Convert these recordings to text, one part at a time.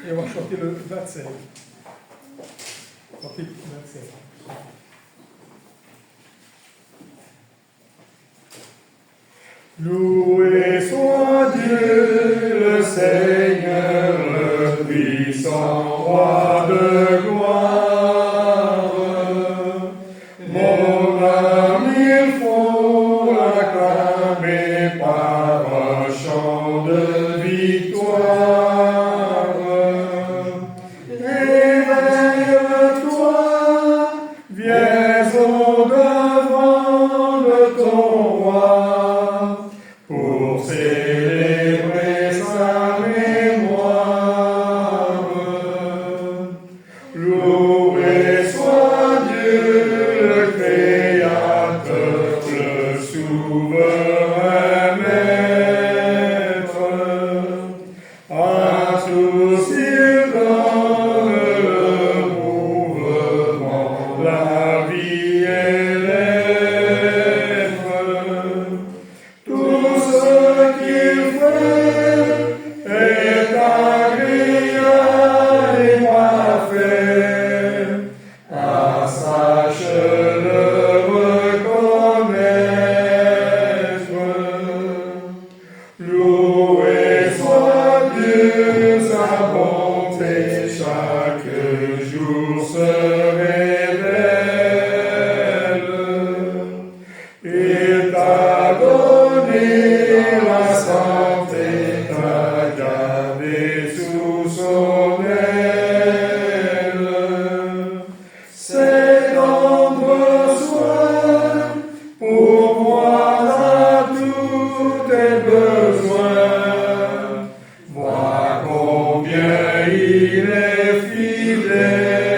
Et on va chanter le 25. Chapitre 25. Loué soit Dieu, le Seigneur, le puissant roi de gloire. Mon âme, il faut l'acclamer par un chant de victoire. Éveille-toi, viens au-devant de ton roi, pour célébrer sa mémoire. Loué soit Dieu, le Créateur, le souverain maître. À tous il donne le mouvement, la vie et l'être. Tout ce qu'il fait est agréable et parfait. Ah, sache-le reconnaître. Loué soit Dieu, sa bonté chaque jour se révèle. Il t'a donné la santé, t'a gardé sous son aile. C'est prendre soin pour voir à tous tes besoins. Vois combien il est fidèle.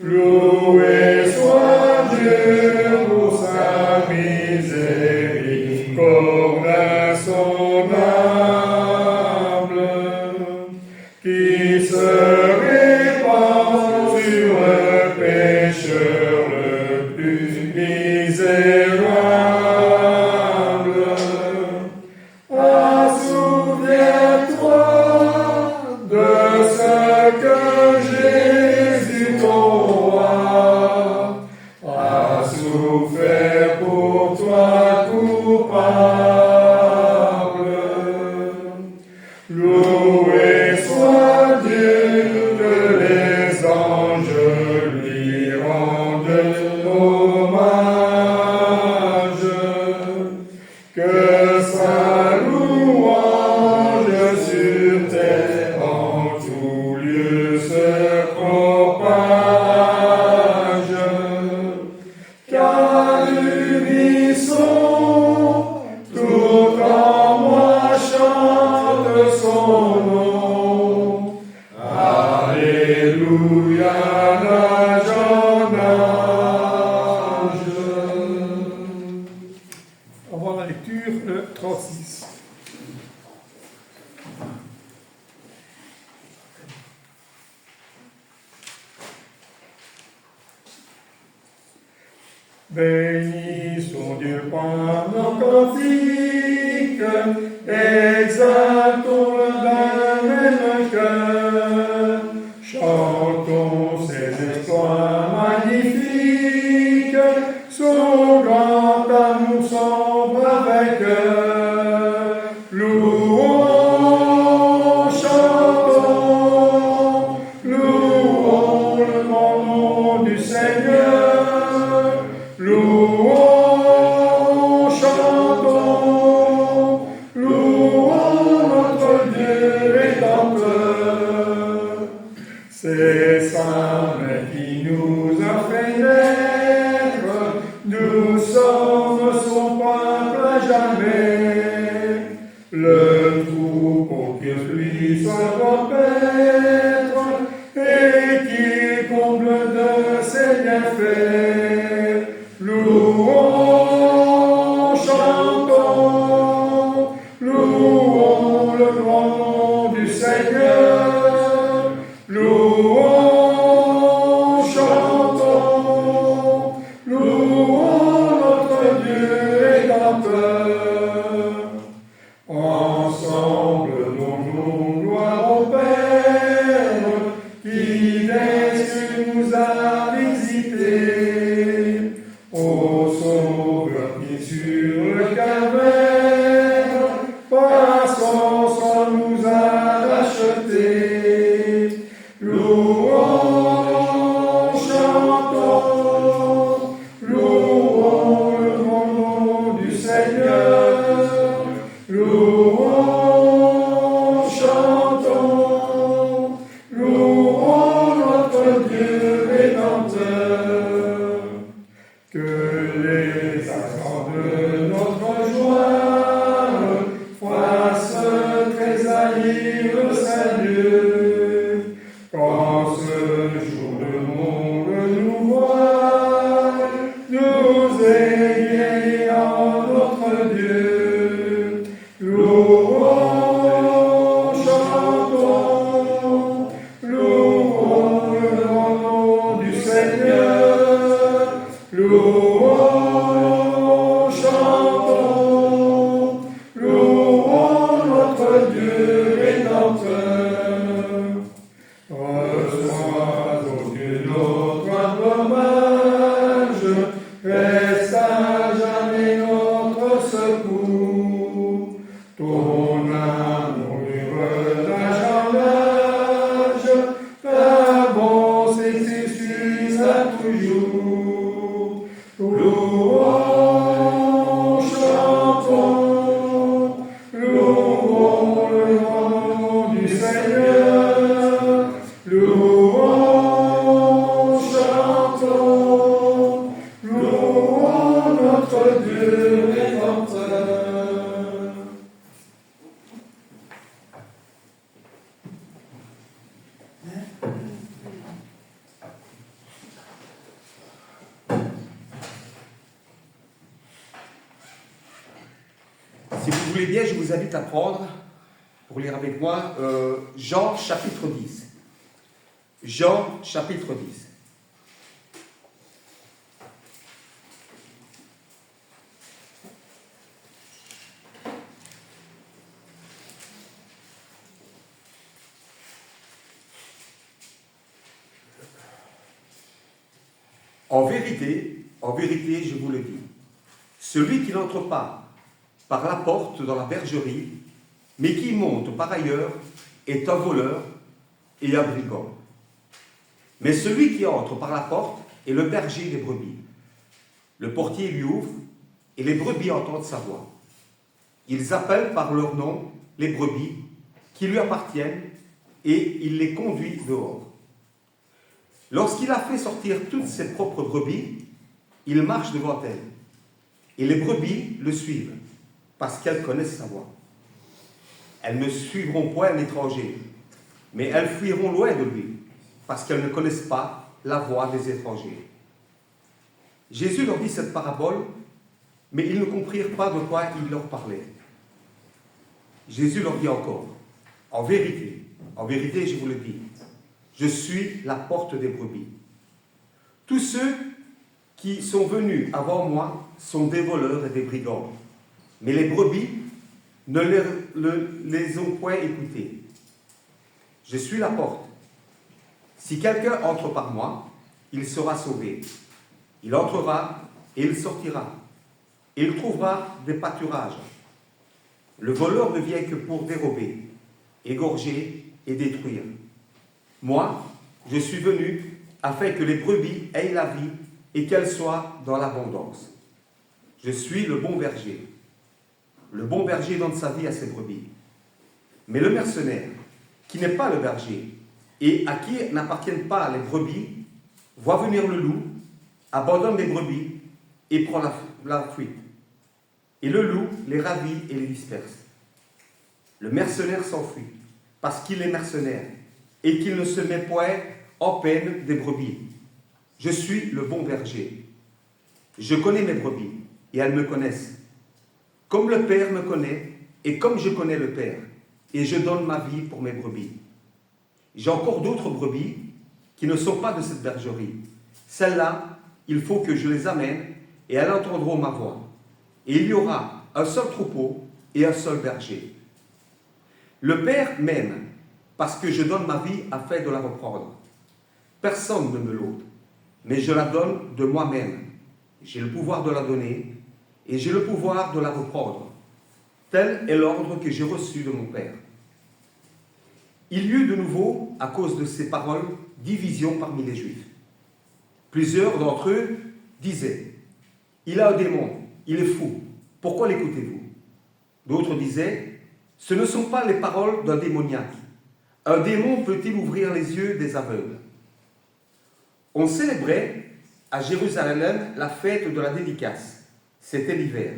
Loué soit Dieu pour sa miséricorde insondable, qui se répand sur le pécheur le plus misérable. Ah, souviens-toi de ce que Jésus ton roi a souffert pour toi coupable. Loué soit Dieu, que les anges lui rendent hommage, que sa louange sur terre en tout lieu se propage. Qu'à l'unisson, tout en moi chante son nom. Alléluia, d'âge en âge. On va voir la lecture, le 36. Bénissons Dieu par nos cantiques, exaltons-le d'un même cœur, chantons ses exploits magnifiques, son grand amour sombre avec cœur. Louons, chantons, louons le grand nom du Seigneur. Louons, chantons, louons notre Dieu rédempteur. C'est sa main qui nous a fait naître, nous sommes son peuple à jamais. Le troupeau qu'il puisse repaître et qu'il comble de ses bienfaits. Louons, chantons, louons le grand nom du Seigneur. Louons, chantons, louons notre Dieu rédempteur. Ensemble, nous trahir le salut. Quand ce jour le monde nous voit, nous ayons notre Dieu. Louons, chantons, louons le nom du Seigneur. Louons, chantons, louons notre Dieu rédempteur. Reçois aucune autre hommage, reste à jamais notre secours. Ton amour d'âge en âge, ta bonté s'excuse à toujours. Louons, chantons, louons le nom du Seigneur. Louons, chantons, louons notre Dieu rédempteur. Si vous voulez bien, je vous invite à prendre, pour lire avec moi, Jean chapitre 10. Jean chapitre 10. En vérité, je vous le dis, celui qui n'entre pas par la porte dans la bergerie, mais qui monte par ailleurs, est un voleur et un brigand. Mais celui qui entre par la porte est le berger des brebis. Le portier lui ouvre, et les brebis entendent sa voix. Ils appellent par leur nom les brebis qui lui appartiennent, et il les conduit dehors. Lorsqu'il a fait sortir toutes ses propres brebis, il marche devant elles, et les brebis le suivent, parce qu'elles connaissent sa voix. Elles ne suivront point un étranger, mais elles fuiront loin de lui, parce qu'elles ne connaissent pas la voix des étrangers. Jésus leur dit cette parabole, mais ils ne comprirent pas de quoi il leur parlait. Jésus leur dit encore, en vérité, je vous le dis, je suis la porte des brebis. Tous ceux qui sont venus avant moi sont des voleurs et des brigands, mais les brebis ne les ont point écoutés. Je suis la porte. Si quelqu'un entre par moi, il sera sauvé. Il entrera et il sortira. Et il trouvera des pâturages. Le voleur ne vient que pour dérober, égorger et détruire. Moi, je suis venu afin que les brebis aient la vie et qu'elles soient dans l'abondance. Je suis le bon berger. Le bon berger donne sa vie à ses brebis. Mais le mercenaire, qui n'est pas le berger, et à qui n'appartiennent pas les brebis, voit venir le loup, abandonne les brebis et prend la fuite. Et le loup les ravit et les disperse. Le mercenaire s'enfuit, parce qu'il est mercenaire, et qu'il ne se met point en peine des brebis. Je suis le bon berger. Je connais mes brebis, et elles me connaissent. Comme le Père me connaît, et comme je connais le Père, et je donne ma vie pour mes brebis. J'ai encore d'autres brebis qui ne sont pas de cette bergerie. Celles-là, il faut que je les amène, et elles entendront ma voix. Et il y aura un seul troupeau et un seul berger. Le Père m'aime, parce que je donne ma vie afin de la reprendre. Personne ne me l'ôte, mais je la donne de moi-même. J'ai le pouvoir de la donner, et j'ai le pouvoir de la reprendre. Tel est l'ordre que j'ai reçu de mon Père. Il y eut de nouveau, à cause de ces paroles, division parmi les Juifs. Plusieurs d'entre eux disaient, « Il a un démon, il est fou, pourquoi l'écoutez-vous » D'autres disaient, « Ce ne sont pas les paroles d'un démoniaque. Un démon peut-il ouvrir les yeux des aveugles » On célébrait à Jérusalem la fête de la dédicace. C'était l'hiver.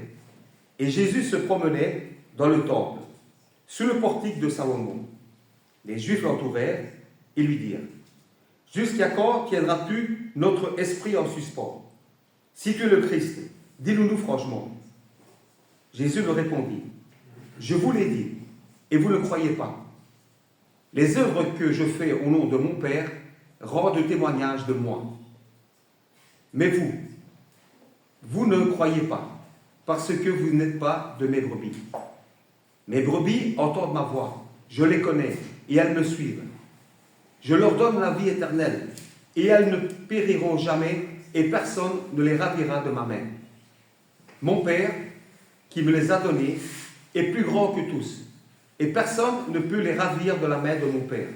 Et Jésus se promenait dans le temple. sous le portique de Salomon. Les Juifs l'entourèrent et lui dirent: Jusqu'à quand tiendras-tu notre esprit en suspens? Si tu es le Christ, dis-le-nous franchement. Jésus leur répondit: Je vous l'ai dit, et vous ne croyez pas. Les œuvres que je fais au nom de mon Père rendent témoignage de moi. Mais vous ne croyez pas, parce que vous n'êtes pas de mes brebis. Mes brebis entendent ma voix, je les connais, et elles me suivent. Je leur donne la vie éternelle, et elles ne périront jamais, et personne ne les ravira de ma main. Mon Père, qui me les a donnés, est plus grand que tous, et personne ne peut les ravir de la main de mon Père.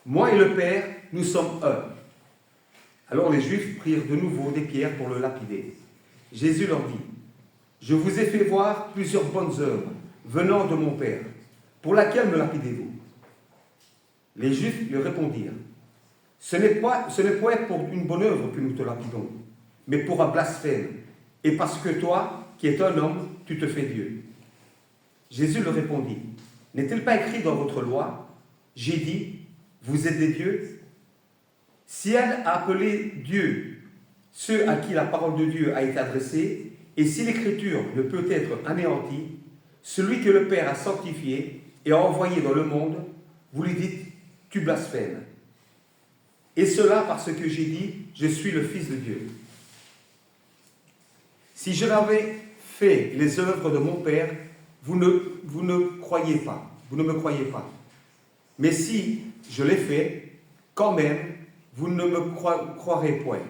Moi et le Père, nous sommes un. Alors les Juifs prirent de nouveau des pierres pour le lapider. Jésus leur dit: Je vous ai fait voir plusieurs bonnes œuvres venant de mon Père. Pour laquelle me lapidez-vous? Les Juifs lui répondirent: Ce n'est point pour une bonne œuvre que nous te lapidons, mais pour un blasphème, et parce que toi, qui es un homme, tu te fais Dieu. Jésus leur répondit: N'est-il pas écrit dans votre loi, j'ai dit, vous êtes des dieux? Si elle a appelé Dieu ceux à qui la parole de Dieu a été adressée, et si l'écriture ne peut être anéantie, celui que le Père a sanctifié et a envoyé dans le monde, vous lui dites: tu blasphèmes. Et cela parce que j'ai dit: je suis le Fils de Dieu. Si je n'avais fait les œuvres de mon Père, vous ne croyez pas, vous ne me croyez pas. Mais si je les fais, quand même, vous ne me croirez point.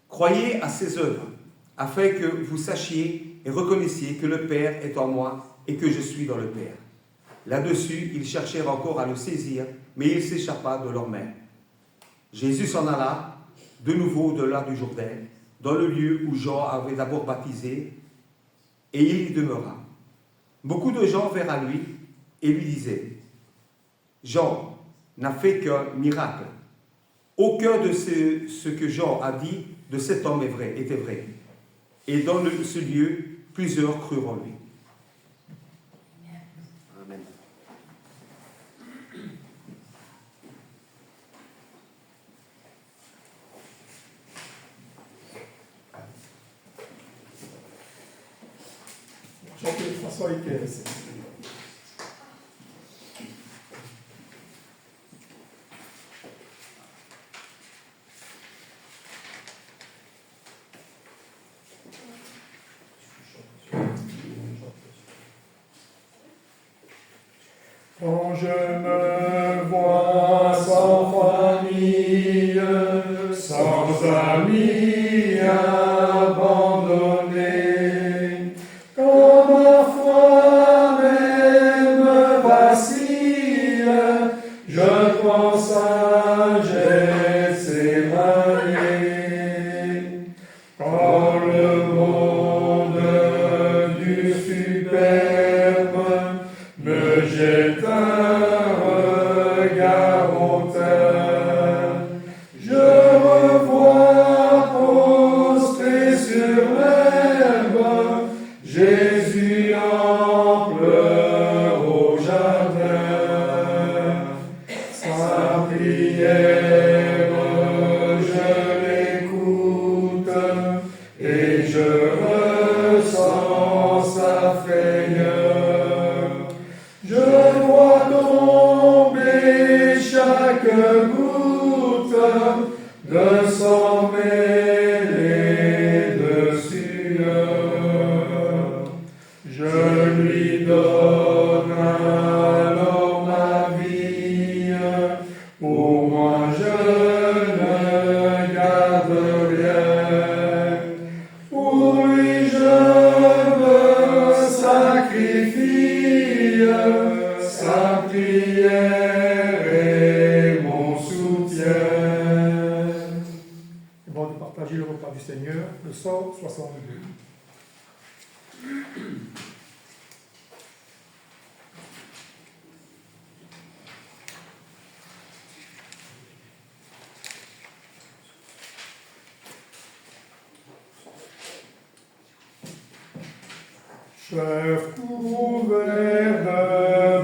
Croyez à ces œuvres, afin que vous sachiez et reconnaissiez que le Père est en moi et que je suis dans le Père. Là-dessus, ils cherchèrent encore à le saisir, mais il s'échappa de leurs mains. Jésus s'en alla de nouveau au-delà du Jourdain, dans le lieu où Jean avait d'abord baptisé, et il y demeura. Beaucoup de gens vinrent à lui et lui disaient: Jean n'a fait qu'un miracle. Aucun de ce que Jean a dit de cet homme était vrai. Et dans ce lieu, plusieurs crurent en lui. Amen. Jean-Pierre François Iquez. Quand je me vois sans famille, sans amis abandonnés, quand ma foi même vacille, je pense à Gethsémani. Quand le monde du superbe me jette un regard hautain, je revois prostré sur l'herbe Jésus en pleurs au jardin. Sa prière, je l'écoute et je ressens sa frayeur. Je vois tomber chaque goutte de sang mêlé de sueur. Je lui donne alors ma vie, pour moi je ne garde rien. Pour lui je me sacrifie, sa prière est mon soutien. Avant de partager le repas du Seigneur, le psaume 62. Chef couvert de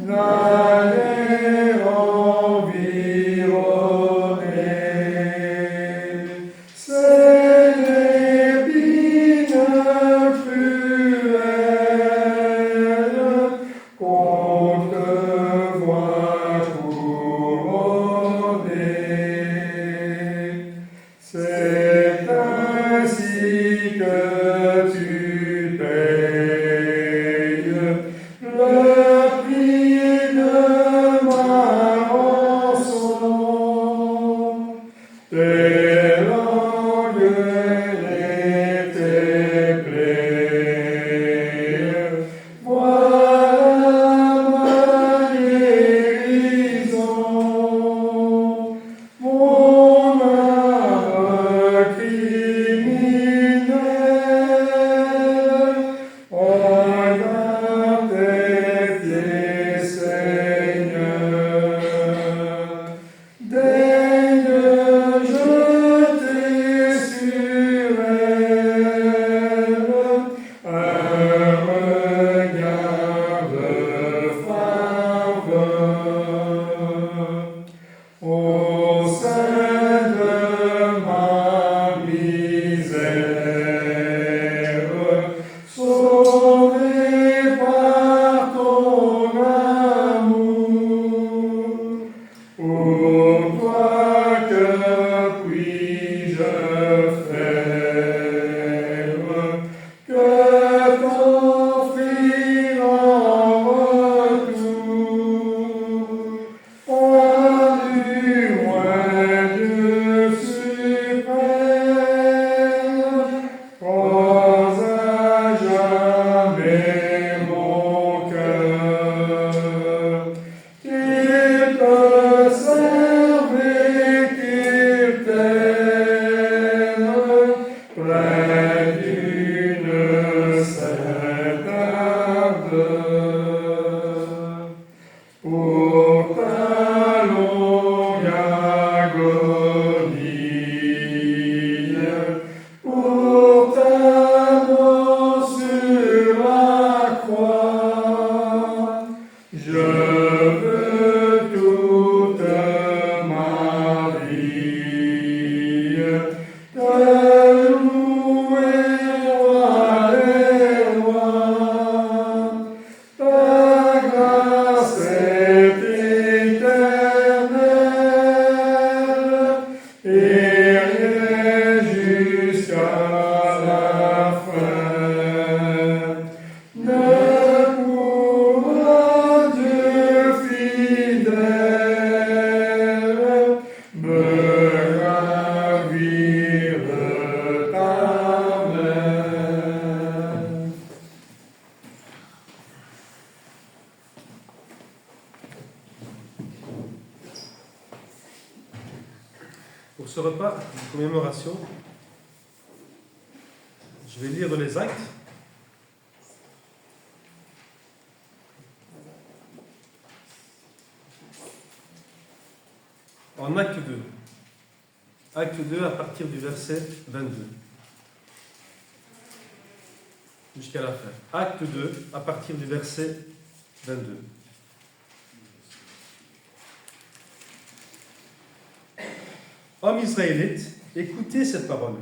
l'année environnée. C'est l'épine cruelle qu'on te voit couronner. C'est ainsi que tu payes le prix de ma rançon. Tes langues et tes plaies, voilà ma guérison. Mon âme criminelle, regarde tes pieds, Seigneur. Daigne jeter sur elle un regard de faveur. Au sein de ma misère, sauvé par ton amour, pour toi que puis-je faire que t'offrir en retour? Pas du moins Dieu suprême, pose à jamais mon cœur. Qu'il te serve et qu'il t'aime, plein d'une sainte ardeur. Pour ta longue agonie, pour ta mort sur la croix, je veux toute ma vie te louer, roi des rois. Ta grâce est éternelle et rien jusqu'à la fin. Ne pourra Dieu fidèle me ravir de ta main. Pour ce repas de commémoration, je vais lire dans les Actes. En Acte 2. Acte 2 à partir du verset 22. Jusqu'à la fin. Acte 2 à partir du verset 22. Hommes israélites, écoutez cette parole.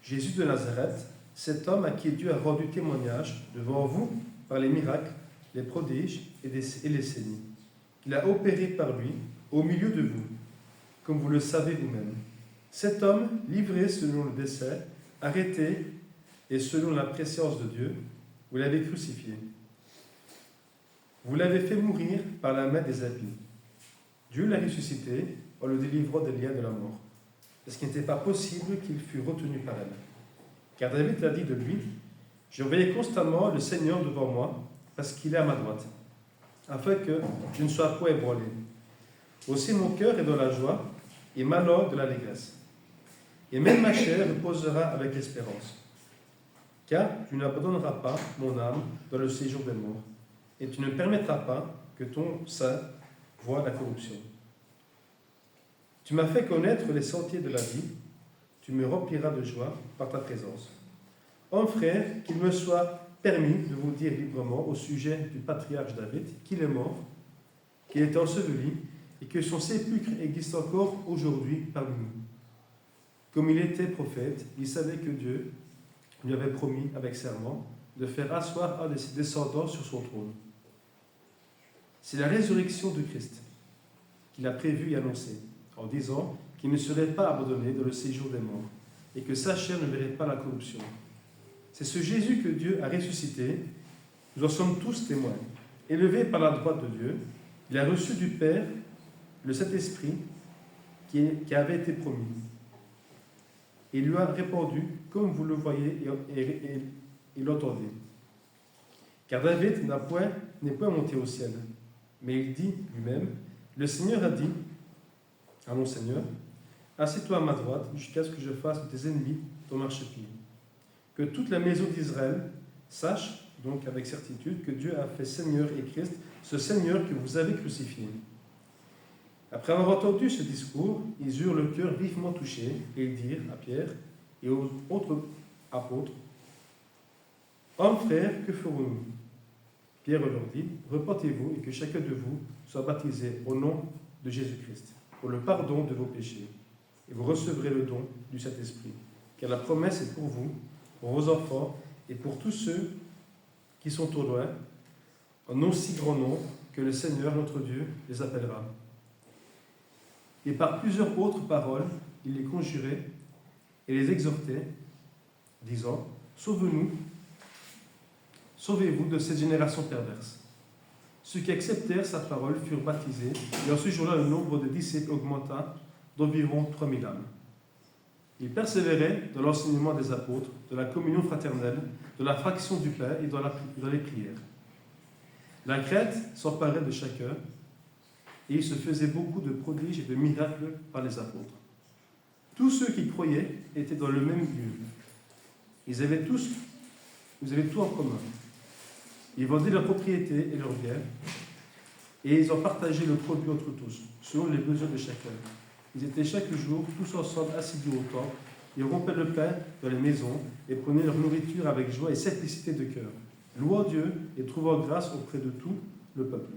Jésus de Nazareth, cet homme à qui Dieu a rendu témoignage devant vous par les miracles, les prodiges et les signes. Il a opéré par lui au milieu de vous, comme vous le savez vous-même. Cet homme, livré selon le dessein, arrêté et selon la préscience de Dieu, vous l'avez crucifié. Vous l'avez fait mourir par la main des impies. Dieu l'a ressuscité en le délivrant des liens de la mort, parce qu'il n'était pas possible qu'il fût retenu par elle. Car David l'a dit de lui, « Je veillais constamment le Seigneur devant moi, parce qu'il est à ma droite, afin que je ne sois point ébranlé. Aussi mon cœur est dans la joie, et ma langue de l'allégresse. Et même ma chair reposera avec espérance. Car tu n'abandonneras pas mon âme dans le séjour des morts, et tu ne permettras pas que ton sein voie la corruption. Tu m'as fait connaître les sentiers de la vie, tu me rempliras de joie par ta présence. Hommes frères, qu'il me soit permis de vous dire librement au sujet du patriarche David qu'il est mort qu'il était enseveli et que son sépulcre existe encore aujourd'hui parmi nous. Comme il était prophète, il savait que Dieu lui avait promis avec serment de faire asseoir un de ses descendants sur son trône. C'est la résurrection de Christ qu'il a prévue et annoncée, en disant qu'il ne serait pas abandonné dans le séjour des morts et que sa chair ne verrait pas la corruption. C'est ce Jésus que Dieu a ressuscité. Nous en sommes tous témoins. Élevé par la droite de Dieu, il a reçu du Père le Saint-Esprit qui avait été promis. Et lui a répandu comme vous le voyez et l'entendez. Car David n'est point monté au ciel, mais il dit lui-même, le Seigneur a dit à mon Seigneur, assieds-toi à ma droite jusqu'à ce que je fasse de tes ennemis ton marchepied. Que toute la maison d'Israël sache donc avec certitude que Dieu a fait Seigneur et Christ, ce Seigneur que vous avez crucifié. Après avoir entendu ce discours, ils eurent le cœur vivement touché et ils dirent à Pierre et aux autres apôtres, hommes frères, que ferons-nous? Pierre leur dit, repentez-vous et que chacun de vous soit baptisé au nom de Jésus-Christ pour le pardon de vos péchés et vous recevrez le don du Saint-Esprit, car la promesse est pour vous, pour vos enfants et pour tous ceux qui sont au loin, en aussi grand nombre que le Seigneur notre Dieu les appellera. Et par plusieurs autres paroles, il les conjurait et les exhortait, disant, sauvez-vous de cette génération perverse. Ceux qui acceptèrent sa parole furent baptisés, et en ce jour-là, le nombre de disciples augmenta d'environ 3000 âmes. Ils persévéraient dans l'enseignement des apôtres, de la communion fraternelle, de la fraction du pain et dans les prières. La crainte s'emparait de chacun, et il se faisait beaucoup de prodiges et de miracles par les apôtres. Tous ceux qui croyaient étaient dans le même lieu. Ils avaient tout en commun. Ils vendaient leurs propriétés et leurs biens, et ils en partageaient le produit entre tous, selon les besoins de chacun. Ils étaient chaque jour tous ensemble assidus au temple, ils rompaient le pain dans les maisons et prenaient leur nourriture avec joie et simplicité de cœur, louant Dieu et trouvant grâce auprès de tout le peuple.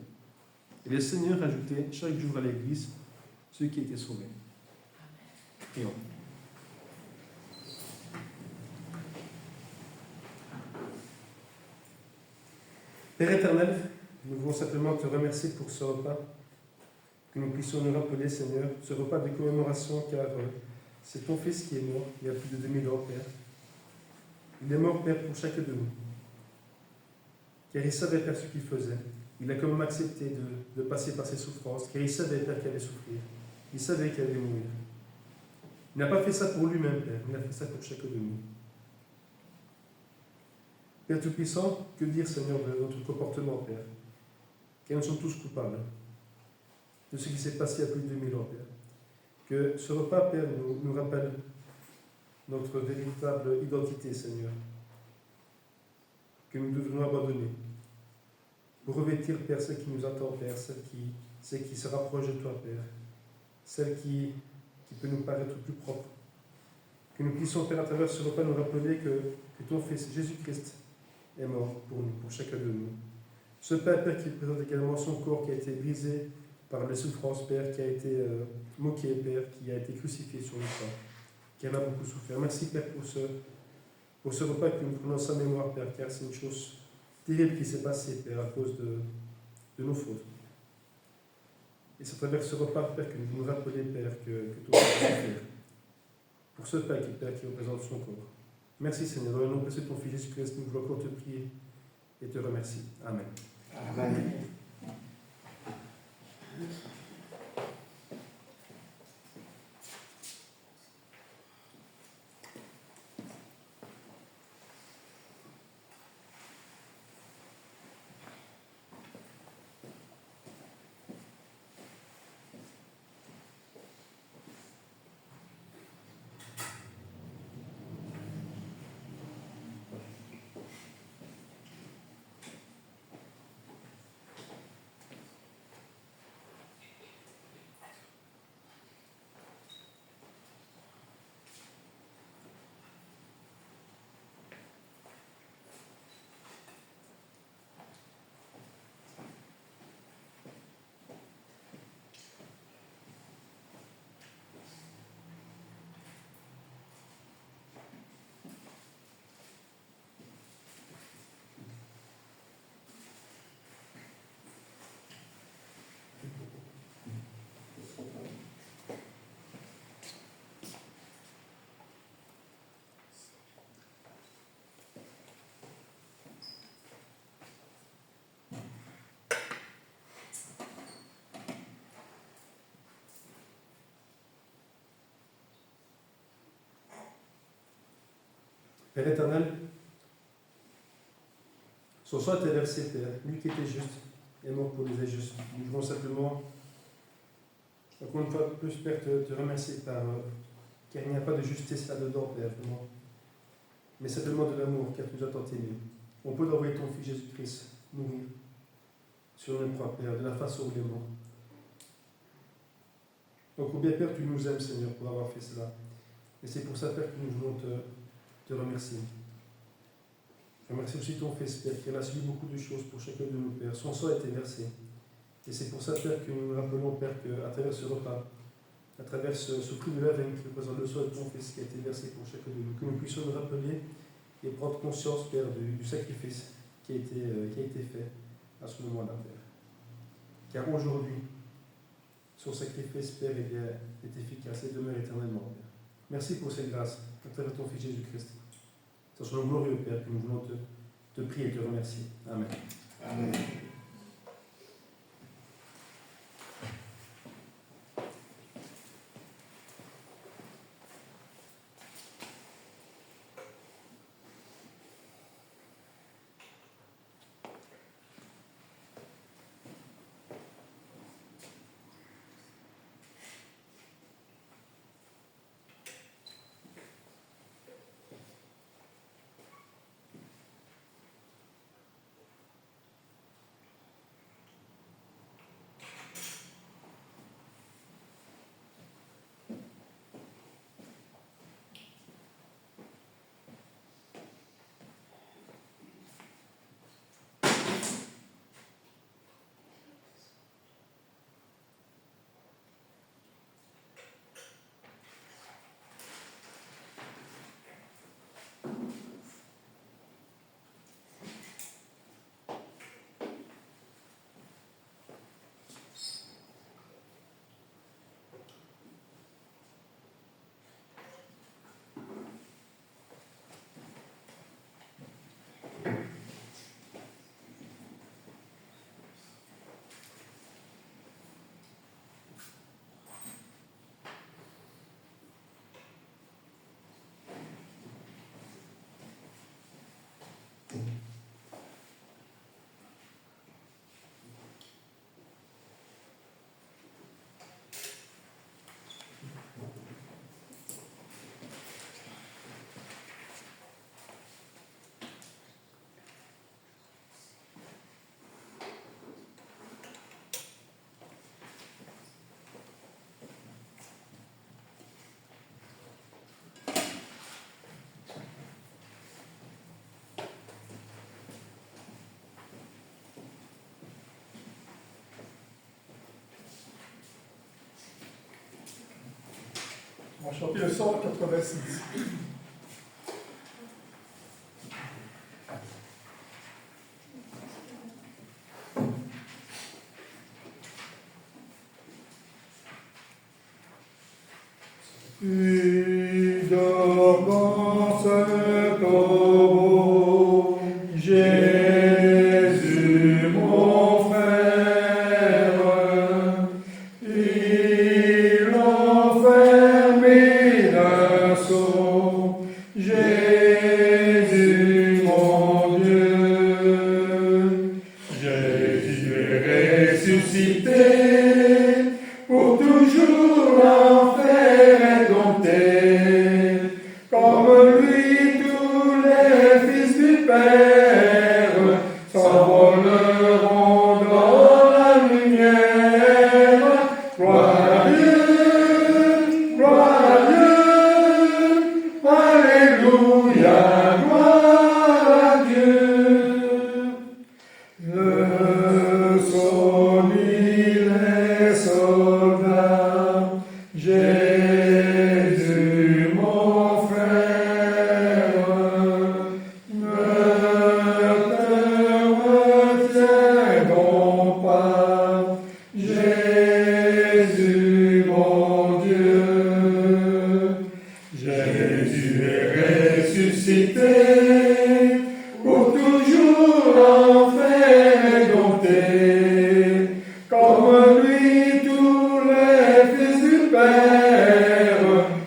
Et le Seigneur ajoutait chaque jour à l'Église ceux qui étaient sauvés. Prions. Père éternel, nous voulons simplement te remercier pour ce repas, que nous puissions nous rappeler, Seigneur, ce repas de commémoration, car c'est ton Fils qui est mort il y a plus de 2000 ans, Père. Il est mort, Père, pour chacun de nous, car il savait, Père, ce qu'il faisait. Il a quand même accepté de passer par ses souffrances, car il savait, Père, qu'il allait souffrir. Il savait qu'il allait mourir. Il n'a pas fait ça pour lui-même, Père, il a fait ça pour chacun de nous. Père Tout-Puissant, que dire, Seigneur, de notre comportement, Père? Car nous sommes tous coupables de ce qui s'est passé il y a plus de 2000 ans, Père. Que ce repas, Père, nous rappelle notre véritable identité, Seigneur, que nous devrions abandonner pour revêtir, Père, celle qui nous attend, Père, celle qui se rapproche de toi, Père, celle qui peut nous paraître plus propre. Que nous puissions, Père, à travers ce repas, nous rappeler que ton Fils, Jésus-Christ, est mort pour nous, pour chacun de nous. Ce Père, Père, qui présente également son corps qui a été brisé par les souffrances, Père, qui a été moqué, Père, qui a été crucifié sur le croix, qui en a beaucoup souffert. Merci, Père, pour ce repas que nous prenons sa mémoire, Père, car c'est une chose terrible qui s'est passée, Père, à cause de nos fautes. Et c'est à travers ce repas, Père, que nous nous rappelons, Père, que tout a souffert. Pour ce Père, qui représente son corps. Merci, Seigneur. Dans le nom de ton Fils Jésus-Christ, nous voulons encore te prier et te remercier. Amen. Amen. Père éternel, son sang a été versé, Père, lui qui était juste, et mort pour les injustes. Nous voulons simplement, encore une fois plus, Père, te remercier car il n'y a pas de justice là-dedans, Père, vraiment, mais simplement de l'amour, car tu nous as tant aimés. On peut envoyer ton Fils Jésus-Christ mourir sur une croix, Père, de la façon où il est mort. Donc, combien, Père, tu nous aimes, Seigneur, pour avoir fait cela. Et c'est pour ça, Père, que nous voulons te remercier. Je remercie aussi ton Fils, Père, qui a subi beaucoup de choses pour chacun de nous, Père. Son sang a été versé. Et c'est pour ça, Père, que nous nous rappelons, Père, qu'à travers ce repas, à travers ce fruit de la vigne qui représente le sang de ton Fils qui a été versé pour chacun de nous, que nous puissions nous rappeler et prendre conscience, Père, du sacrifice qui a été fait à ce moment-là, Père. Car aujourd'hui, son sacrifice, Père, est efficace et demeure éternellement, Père. Merci pour cette grâce, à travers ton Fils Jésus-Christ. C'est sur le glorieux, Père, que nous voulons te prier et te remercier. Amen. Amen. On va chanter le 186. Tu dors dans ce tombeau, Jésus mon frère, il enfermé d'un sceau, Jésus mon Dieu, Jésus est ressuscité, pour toujours l'enfer est dompté, comme lui tous les fils du Père s'envoleront dans la lumière. Gloire à Dieu, alléluia, gloire à Dieu. Le solide les soldats, Jésus mon frère, ne te retiens donc pas, Jésus mon Dieu. Jésus est ressuscité, pour toujours l'enfer est dompté, comme lui tous les fils du Père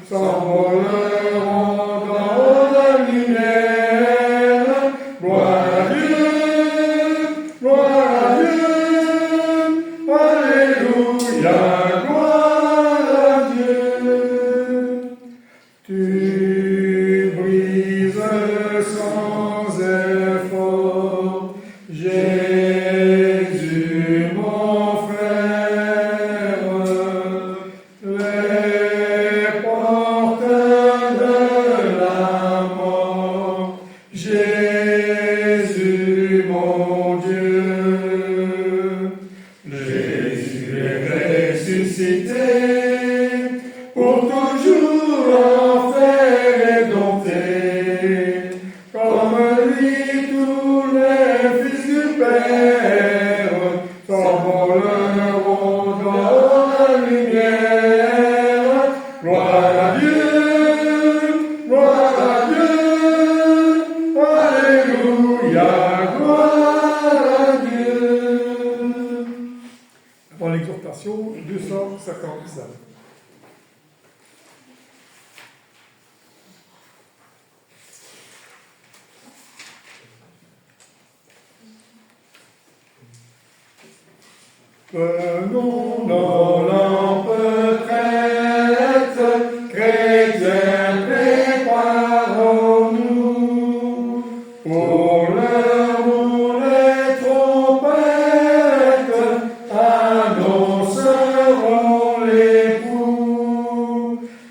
s'envoleront dans la lumière. Alléluia, gloire à Dieu. Tu brises sans effort, Jésus mon frère, les portes de la mort, Jésus mon Dieu. Jésus est ressuscité, pour toujours enfer est dompté. Comme lui, tous les fils du Père s'envoleront dans la lumière. Gloire à Dieu, gloire à Dieu. Alléluia, gloire à Dieu. Avant l'exhortation 255. Venons dans lampe prête, chrétiens, préparons-nous pour l'heure où les trompettes annonceront l'époux,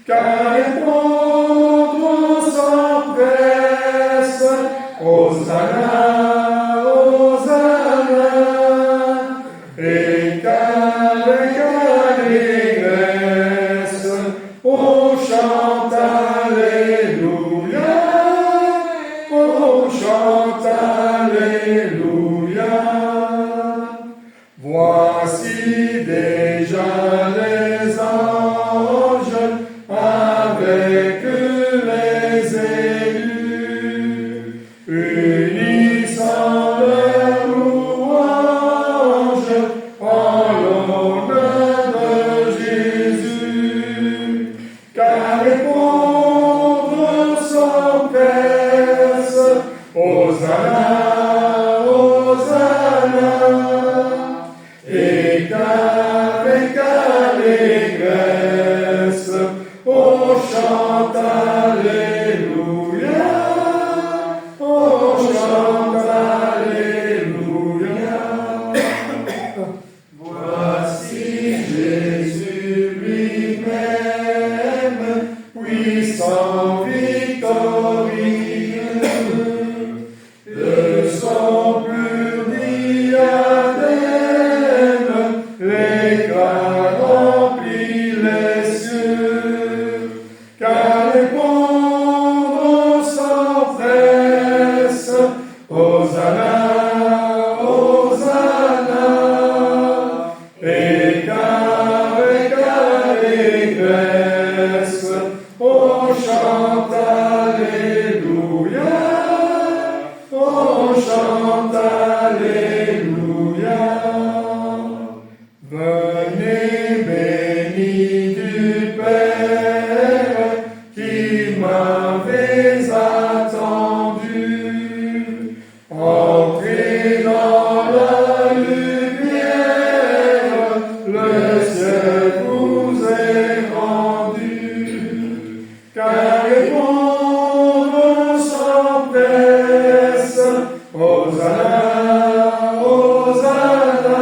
car les prendront sans presse, Hosanna, Hosanna. Et qu'avec allégresse, on chante Alléluia, on chante Alléluia. Voici déjà les anges avec les élus, unissant leur louange en l'honneur de Jésus, car répondre sans presse, Hosanna, Hosanna, et qu'avec allégresse, on chante Alléluia, on chante Alléluia. Voici Jésus lui-même, puissant, victorieux, de son pur diadème, l'éclat remplit les cieux, car répondront sans presse, Hosanna, Hosanna, et qu'avec allégresse, on chante Alléluia, on chante Alléluia. Venez bénis du Père qui m'avez attendu, entrez dans la lumière, le ciel vous est rendu, car répondre sans presse, Hosanna, Hosanna,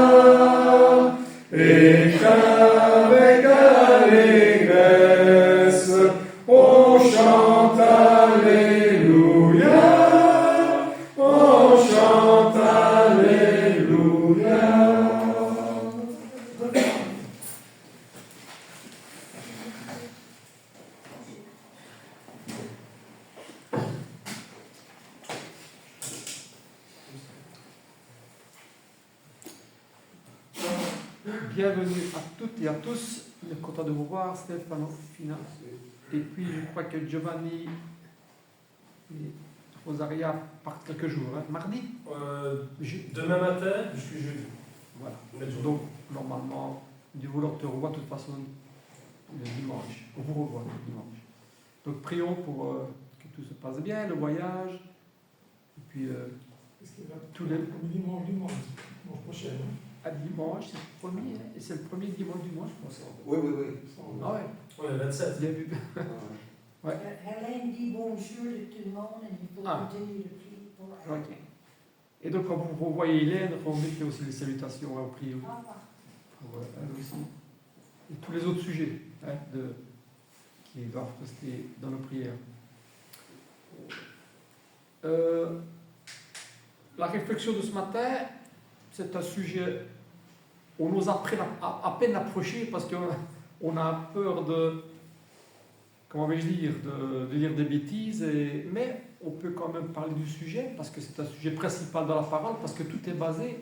et qu'avec allégresse, on chante Alléluia, on chante Alléluia. Bienvenue à toutes et à tous. On est content de vous voir, Stefano, Fina. Et puis, je crois que Giovanni et Rosaria partent quelques jours. Hein. Mardi Demain matin jusqu'à jeudi. Voilà. Donc, normalement, Dieu vouloir te revoit de toute façon le dimanche. On vous revoit le dimanche. Donc, prions pour que tout se passe bien, le voyage. Et puis, tous les... Dimanche prochain. à dimanche, c'est le premier, hein, et c'est le premier dimanche du mois, je pense. Oui, oui, oui. Ah ouais, Ouais, le 27. il y a eu. Ouais. Hélène dit bonjour de tout le monde et il faut Ah. continuer de prier pour elle. Ok. Et donc, quand vous voyez Hélène, on met aussi les salutations au prix. Ah, Pour elle aussi. Et tous les autres sujets hein, qui doivent rester dans nos prières. La réflexion de ce matin, c'est un sujet, on nous a à peine approché parce qu'on a peur de, comment vais-je dire, de dire des bêtises, mais on peut quand même parler du sujet parce que c'est un sujet principal dans la parole, parce que tout est basé,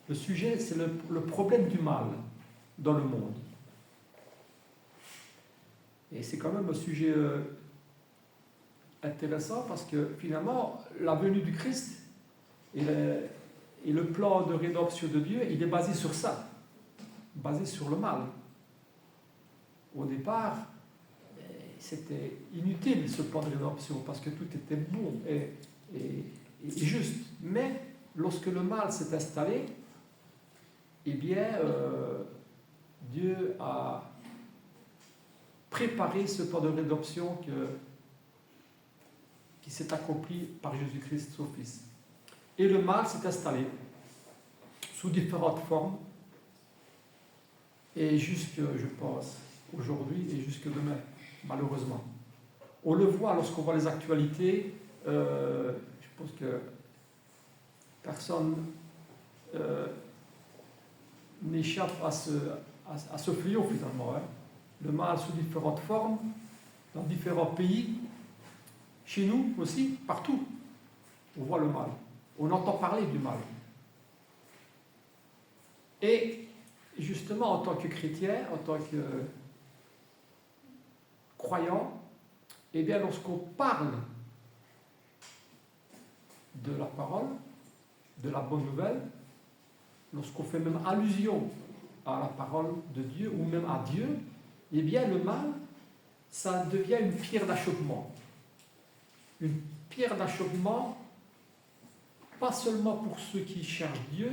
le sujet c'est le problème du mal dans le monde. Et c'est quand même un sujet intéressant parce que finalement, la venue du Christ et le plan de rédemption de Dieu, il est basé sur ça, basé sur le mal. Au départ, c'était inutile ce plan de rédemption parce que tout était bon et juste. Mais lorsque le mal s'est installé, eh bien, Dieu a préparé ce plan de rédemption qui s'est accompli par Jésus-Christ, son Fils. Et le mal s'est installé sous différentes formes, et jusque, je pense, aujourd'hui et jusque demain, malheureusement. On le voit lorsqu'on voit les actualités, je pense que personne n'échappe à ce fléau finalement. Hein. Le mal sous différentes formes, dans différents pays, chez nous aussi, partout, on voit le mal. On entend parler du mal. Et justement, en tant que chrétien, en tant que croyant, eh bien, lorsqu'on parle de la parole, de la bonne nouvelle, lorsqu'on fait même allusion à la parole de Dieu ou même à Dieu, eh bien, le mal, ça devient une pierre d'achoppement. Une pierre d'achoppement, pas seulement pour ceux qui cherchent Dieu,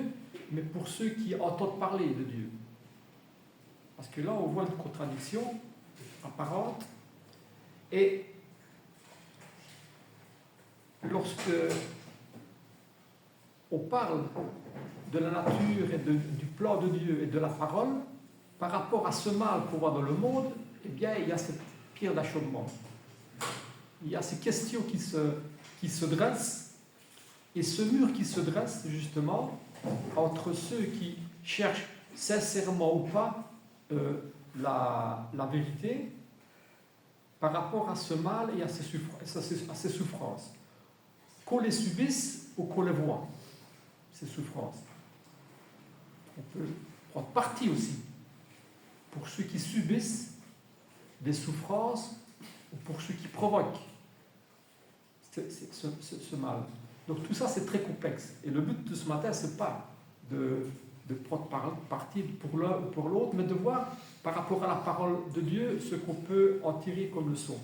mais pour ceux qui entendent parler de Dieu. Parce que là, on voit une contradiction apparente. Et lorsque on parle de la nature et du plan de Dieu et de la parole, par rapport à ce mal qu'on voit dans le monde, eh bien, il y a cette pierre d'achoppement. Il y a ces questions qui se dressent, et ce mur qui se dresse, justement, entre ceux qui cherchent sincèrement ou pas la vérité, par rapport à ce mal et à ces souffrances. Qu'on les subisse ou qu'on les voit, ces souffrances. On peut prendre parti aussi pour ceux qui subissent des souffrances ou pour ceux qui provoquent ce mal. Donc tout ça c'est très complexe. Et le but de ce matin, c'est pas de prendre parti pour l'un ou pour l'autre, mais de voir par rapport à la parole de Dieu ce qu'on peut en tirer comme leçon.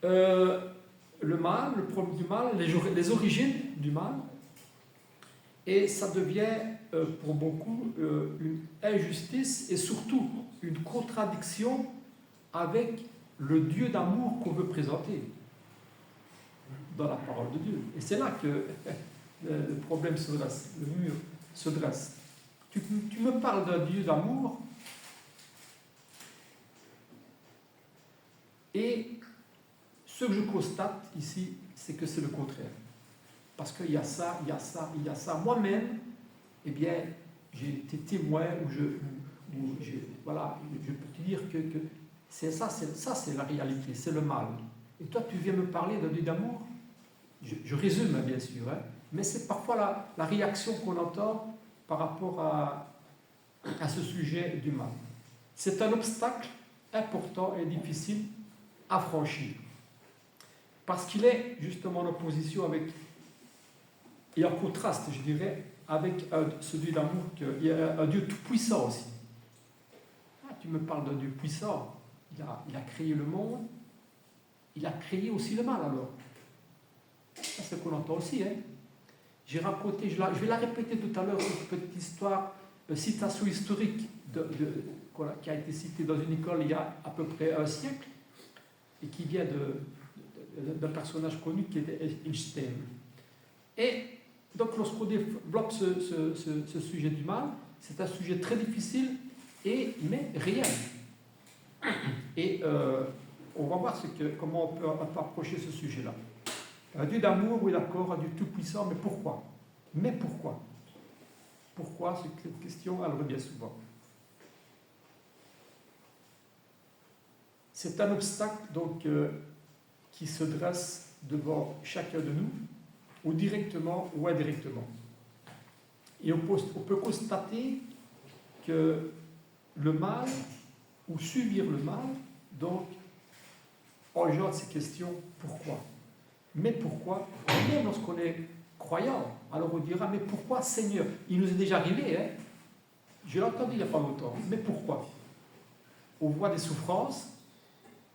Le mal, le problème du mal, les origines du mal, et ça devient pour beaucoup une injustice et surtout une contradiction avec le Dieu d'amour qu'on veut présenter dans la parole de Dieu. Et c'est là que le problème se dresse, le mur se dresse. Tu me parles d'un Dieu d'amour et ce que je constate ici, c'est que c'est le contraire. Parce qu'il y a ça, il y a ça, il y a ça. Moi-même, eh bien, j'ai été témoin voilà, je peux te dire que c'est ça, c'est la réalité, c'est le mal. Et toi, tu viens me parler d'un Dieu d'amour. Je résume, bien sûr, hein, mais c'est parfois la réaction qu'on entend par rapport à ce sujet du mal. C'est un obstacle important et difficile à franchir. Parce qu'il est justement en opposition avec, et en contraste, je dirais, avec ce Dieu d'amour, il y a un Dieu tout-puissant aussi. Ah, tu me parles d'un Dieu puissant, il a créé le monde, il a créé aussi le mal alors. Ça, c'est ce qu'on entend aussi. Hein. J'ai raconté, je vais la répéter tout à l'heure, cette petite histoire, citation historique voilà, qui a été citée dans une école il y a à peu près un siècle et qui vient d'un personnage connu qui était Einstein. Et donc lorsqu'on développe ce sujet du mal, c'est un sujet très difficile mais réel. Et on va voir comment on peut approcher ce sujet-là. Un Dieu d'amour, oui d'accord, un Dieu tout-puissant, mais pourquoi? Mais pourquoi? Pourquoi? Cette question, elle revient souvent. C'est un obstacle donc qui se dresse devant chacun de nous, ou directement ou indirectement. Et on peut constater que le mal, ou subir le mal, donc, engendre ces questions pourquoi? Mais pourquoi? Même lorsqu'on est croyant, alors on dira mais pourquoi Seigneur? Il nous est déjà arrivé, hein? Je l'ai entendu il n'y a pas longtemps, mais pourquoi? On voit des souffrances,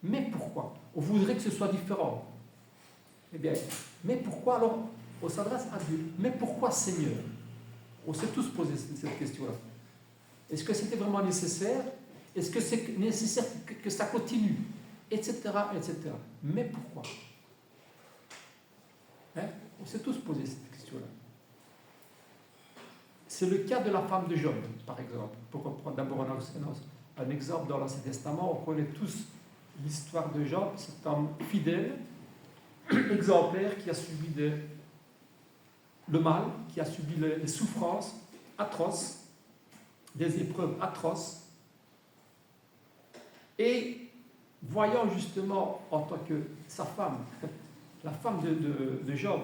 mais pourquoi? On voudrait que ce soit différent. Eh bien, mais pourquoi alors? On s'adresse à Dieu, mais pourquoi Seigneur? On s'est tous posé cette question-là. Est-ce que c'était vraiment nécessaire? Est-ce que c'est nécessaire que ça continue? Etc. etc. Mais pourquoi? Hein? On s'est tous posé cette question-là. C'est le cas de la femme de Job, par exemple. Pour reprendre d'abord un exemple dans l'Ancien Testament, on connaît tous l'histoire de Job, cet homme fidèle, exemplaire, qui a subi le mal, qui a subi les souffrances atroces, des épreuves atroces, et voyant justement en tant que sa femme, la femme de Job,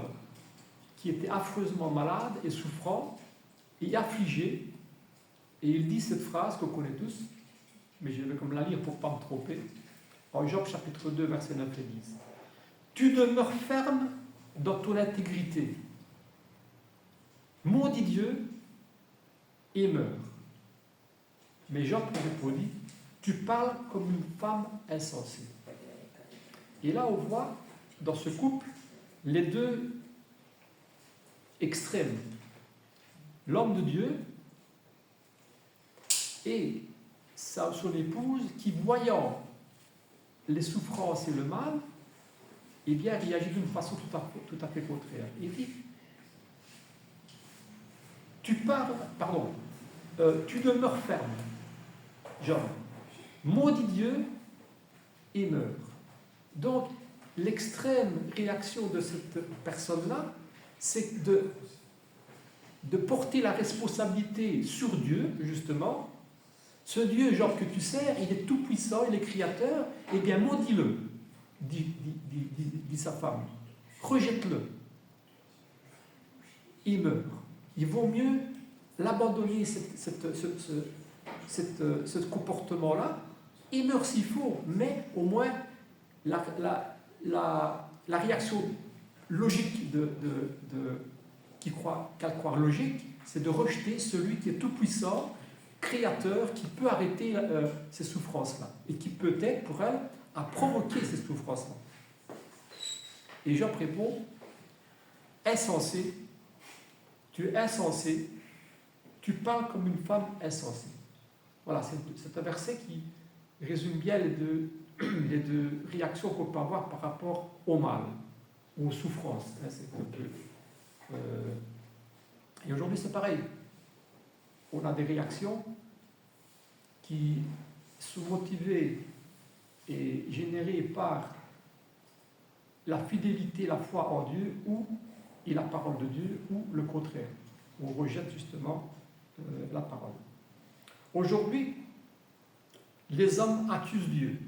qui était affreusement malade et souffrant et affligée, et il dit cette phrase qu'on connaît tous, mais je vais comme la lire pour ne pas me tromper, en Job chapitre 2, versets 9 et 10. Tu demeures ferme dans ton intégrité. Maudit Dieu et meurs. Mais Job répondit, tu parles comme une femme insensée. Et là, on voit dans ce couple les deux extrêmes. L'homme de Dieu et son épouse qui, voyant les souffrances et le mal, eh bien, réagit d'une façon tout à fait contraire. Il dit, tu demeures ferme, Job. Maudit Dieu et meurt. Donc, l'extrême réaction de cette personne-là, c'est de porter la responsabilité sur Dieu, justement. Ce Dieu, Job, que tu sers, il est tout-puissant, il est créateur, eh bien, maudis-le, dit sa femme. Rejette-le. Il meurt. Il vaut mieux l'abandonner, ce comportement-là. Il meurt s'il faut, mais au moins la réaction logique qu'elle croit logique, c'est de rejeter celui qui est tout-puissant, créateur, qui peut arrêter ces souffrances-là, et qui peut-être, pour elle, a provoqué ces souffrances-là. Et Job répond, insensé, tu es insensé, tu parles comme une femme insensée. Voilà, c'est un verset qui résume bien les deux réactions qu'on peut avoir par rapport au mal, aux souffrances. Et aujourd'hui, c'est pareil. On a des réactions qui sont motivées et générées par la fidélité, la foi en Dieu, et la parole de Dieu, ou le contraire. On rejette justement la parole. Aujourd'hui, les hommes accusent Dieu.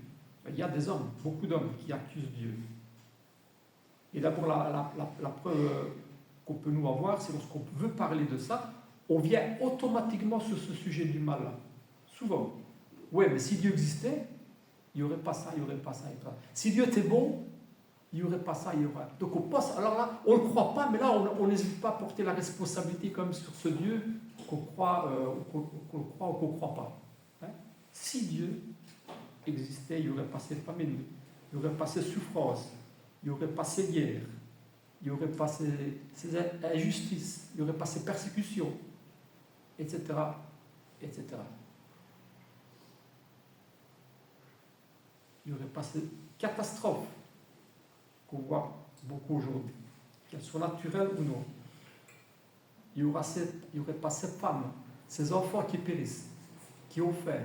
Il y a des hommes, beaucoup d'hommes qui accusent Dieu. Et d'abord, la preuve qu'on peut nous avoir, c'est lorsqu'on veut parler de ça, on vient automatiquement sur ce sujet du mal-là. Souvent. Ouais, mais si Dieu existait, il n'y aurait pas ça, il n'y aurait pas ça, il n'y aurait pas ça. Si Dieu était bon, il n'y aurait pas ça, il y aurait. Donc on passe, alors là, on ne le croit pas, mais là, on n'hésite pas à porter la responsabilité comme sur ce Dieu qu'on croit, ou qu'on ne croit pas. Hein? Si Dieu existait, il n'y aurait pas ces famines, il n'y aurait pas ces souffrances, il n'y aurait pas ces guerres, il n'y aurait pas ces injustices, il n'y aurait pas ces persécutions, etc., etc. Il n'y aurait pas ces catastrophes qu'on voit beaucoup aujourd'hui, qu'elles soient naturelles ou non. Il n'y aurait pas ces femmes, ces enfants qui périssent, qui ont faim,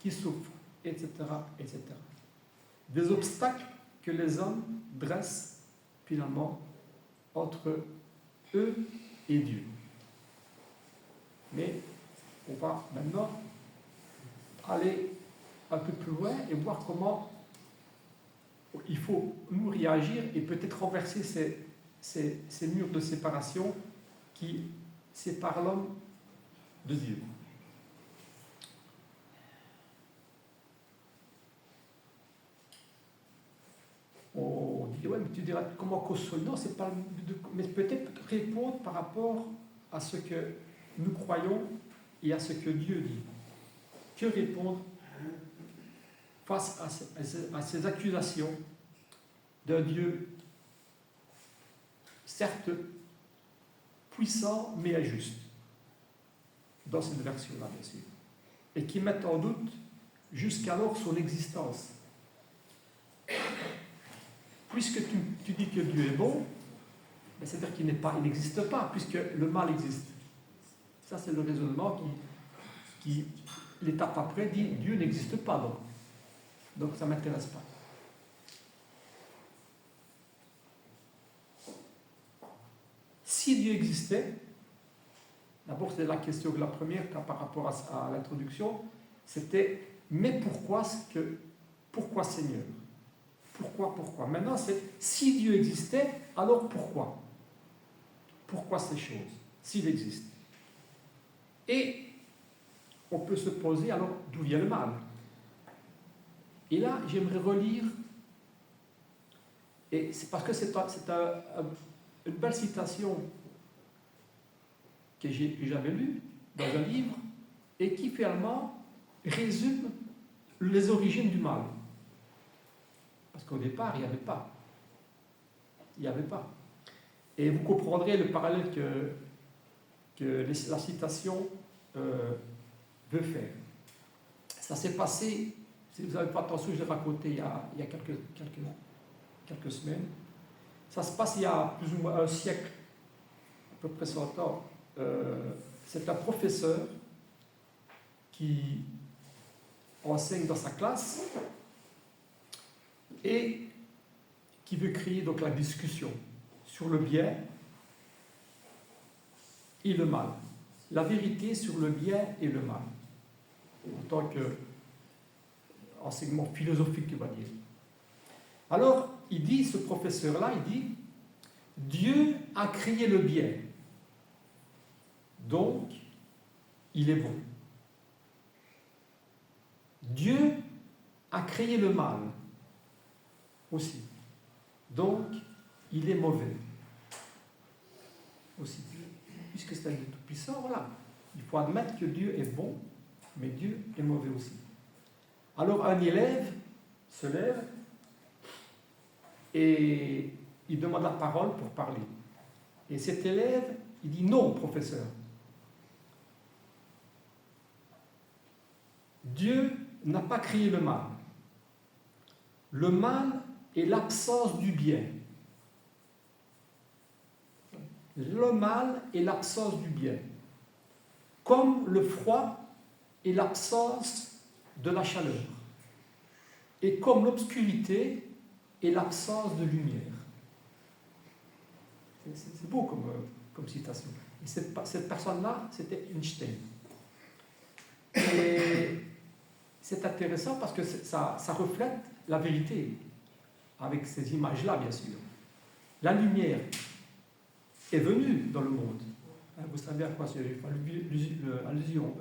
qui souffrent, etc., etc. Des obstacles que les hommes dressent finalement entre eux et Dieu. Mais on va maintenant aller un peu plus loin et voir comment il faut nous réagir et peut-être renverser ces murs de séparation qui séparent l'homme de Dieu. On dit, ouais, mais tu diras comment consoler? Non, c'est pas le but de. Mais peut-être répondre par rapport à ce que nous croyons et à ce que Dieu dit. Que répondre face à ces accusations d'un Dieu, certes puissant, mais injuste, dans cette version-là, bien sûr, et qui met en doute jusqu'alors son existence. Puisque tu dis que Dieu est bon, c'est-à-dire qu'il n'existe pas, puisque le mal existe. Ça, c'est le raisonnement qui l'étape après, dit Dieu n'existe pas, donc ça ne m'intéresse pas. Si Dieu existait, d'abord c'est la question de la première par rapport à l'introduction, c'était mais pourquoi Seigneur? Pourquoi? Maintenant c'est si Dieu existait, alors pourquoi? Pourquoi ces choses, s'il existe? Et on peut se poser alors d'où vient le mal? Et là, j'aimerais relire, et c'est parce que c'est une belle citation que j'avais lue dans un livre et qui finalement résume les origines du mal. Parce qu'au départ, il n'y avait pas. Il n'y avait pas. Et vous comprendrez le parallèle que la citation veut faire. Ça s'est passé, si vous n'avez pas attention, je l'ai raconté il y a quelques semaines. Ça se passe il y a plus ou moins un siècle, à peu près 100 ans. C'est un professeur qui enseigne dans sa classe et qui veut créer donc la discussion sur le bien et le mal. La vérité sur le bien et le mal. En tant qu'enseignement philosophique, on va dire. Alors, il dit, ce professeur-là, il dit, Dieu a créé le bien, donc il est bon. Dieu a créé le mal aussi, donc il est mauvais aussi. Puisque c'est un Dieu tout-puissant, voilà. Il faut admettre que Dieu est bon, mais Dieu est mauvais aussi. Alors un élève se lève et il demande la parole pour parler. Et cet élève, il dit non, professeur. Dieu n'a pas créé le mal. Le mal est l'absence du bien. Le mal est l'absence du bien. Comme le froid est l'absence de la chaleur. Et comme l'obscurité est l'absence de lumière. C'est beau comme citation. Et cette personne-là, c'était Einstein. Et c'est intéressant parce que ça reflète la vérité, avec ces images-là, bien sûr. La lumière est venue dans le monde. Vous savez à quoi c'est allusion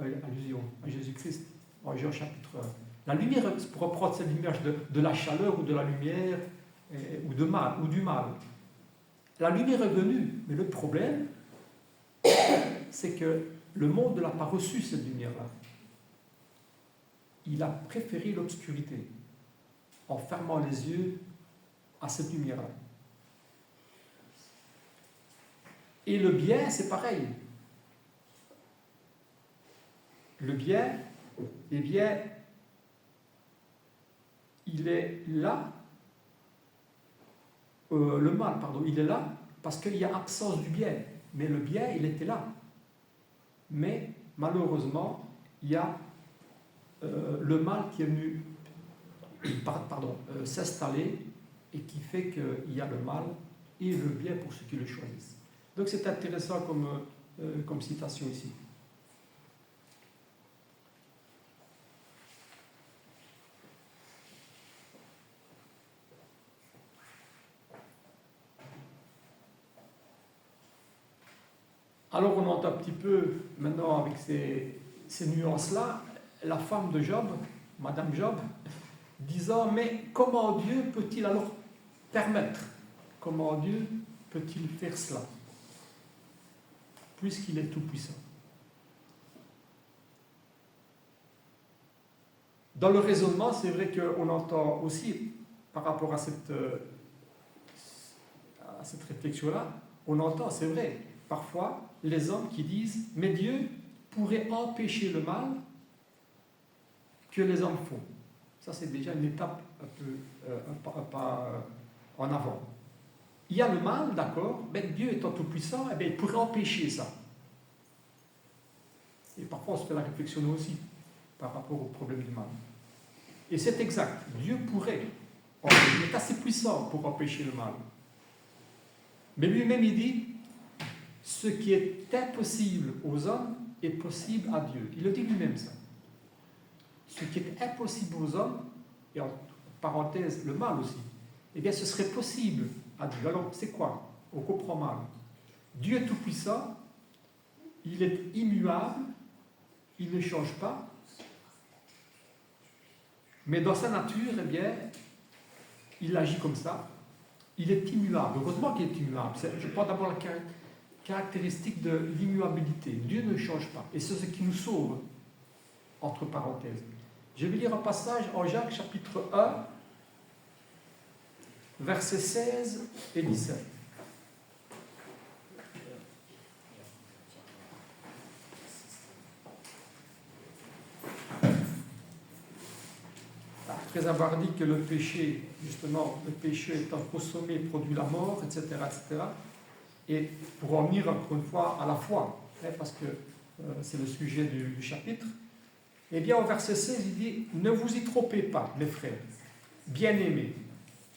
à Jésus-Christ, en Jean chapitre 1. La lumière, pour reprendre cette image de la chaleur ou de la lumière, ou du mal. La lumière est venue, mais le problème, c'est que le monde ne l'a pas reçu, cette lumière-là. Il a préféré l'obscurité, en fermant les yeux à cette lumière-là. Et le bien, c'est pareil. Le bien, eh bien, il est là, le mal, pardon, il est là parce qu'il y a absence du bien. Mais le bien, il était là. Mais malheureusement, il y a le mal qui est venu s'installer et qui fait qu'il y a le mal et le bien pour ceux qui le choisissent. Donc c'est intéressant comme citation ici. Alors on entend un petit peu maintenant avec ces nuances-là, la femme de Job, Madame Job, disant, mais comment Dieu peut-il alors permettre? Comment Dieu peut-il faire cela? Puisqu'il est tout-puissant. Dans le raisonnement, c'est vrai qu'on entend aussi, par rapport à cette réflexion-là, on entend, c'est vrai, parfois, les hommes qui disent, mais Dieu pourrait empêcher le mal que les hommes font. Ça, c'est déjà une étape un pas en avant. Il y a le mal, d'accord, mais Dieu étant tout-puissant, eh bien, il pourrait empêcher ça. Et parfois, on se fait la réflexion aussi, par rapport au problème du mal. Et c'est exact, Dieu pourrait, il est assez puissant pour empêcher le mal. Mais lui-même, il dit, ce qui est impossible aux hommes est possible à Dieu. Il le dit lui-même, ça. Ce qui est impossible aux hommes, et en parenthèse, le mal aussi, eh bien, ce serait possible à Dieu. Alors, c'est quoi? On comprend mal. Dieu est tout-puissant, il est immuable, il ne change pas, mais dans sa nature, eh bien, il agit comme ça. Il est immuable. Heureusement qu'il est immuable. Je prends d'abord la caractéristique de l'immuabilité. Dieu ne change pas. Et c'est ce qui nous sauve, entre parenthèses. Je vais lire un passage en Jacques, chapitre 1, versets 16 et 17. Après avoir dit que le péché, justement, le péché étant consommé produit la mort, etc., etc., et pour en venir encore une fois à la foi, parce que c'est le sujet du chapitre, eh bien au verset 16, il dit « Ne vous y trompez pas, mes frères, bien-aimés,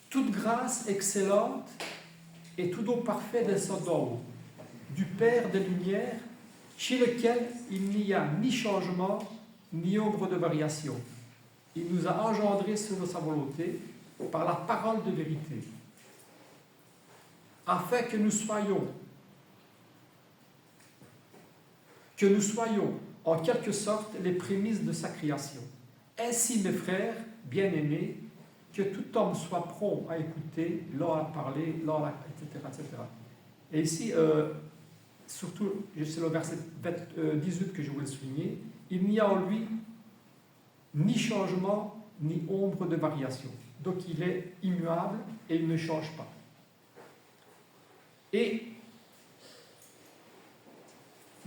toute grâce excellente et tout don parfait descend d'en haut, du Père des Lumières, chez lequel il n'y a ni changement, ni ombre de variation. Il nous a engendrés selon sa volonté, par la parole de vérité, afin que nous soyons en quelque sorte les prémices de sa création. Ainsi, mes frères, bien-aimés, que tout homme soit prompt à écouter, lent à parler, etc., etc. Et ici, surtout, c'est le verset 18 que je voulais souligner, il n'y a en lui ni changement, ni ombre de variation. Donc il est immuable et il ne change pas. Et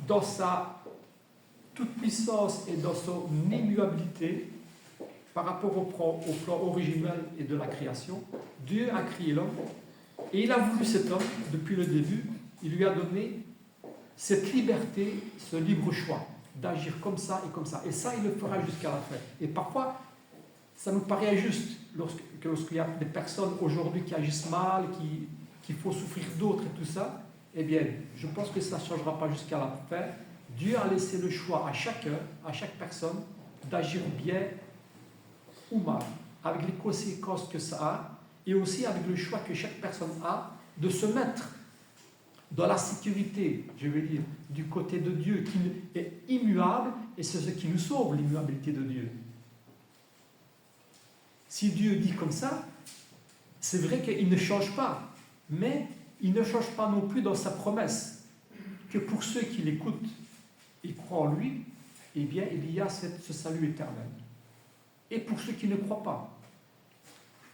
dans sa toute-puissance et dans son immuabilité, par rapport au plan original et de la création, Dieu a créé l'homme et il a voulu cet homme, depuis le début, il lui a donné cette liberté, ce libre choix d'agir comme ça et comme ça. Et ça, il le fera jusqu'à la fin. Et parfois, ça nous paraît injuste lorsqu'il y a des personnes aujourd'hui qui agissent mal, qu'il faut souffrir d'autres et tout ça. Eh bien, je pense que ça ne changera pas jusqu'à la fin. Dieu a laissé le choix à chacun, à chaque personne, d'agir bien ou mal, avec les conséquences que ça a, et aussi avec le choix que chaque personne a de se mettre dans la sécurité, je veux dire, du côté de Dieu, qui est immuable, et c'est ce qui nous sauve, l'immuabilité de Dieu. Si Dieu dit comme ça, c'est vrai qu'il ne change pas, mais il ne change pas non plus dans sa promesse, que pour ceux qui l'écoutent et croient en lui, eh bien, il y a ce salut éternel. Et pour ceux qui ne croient pas,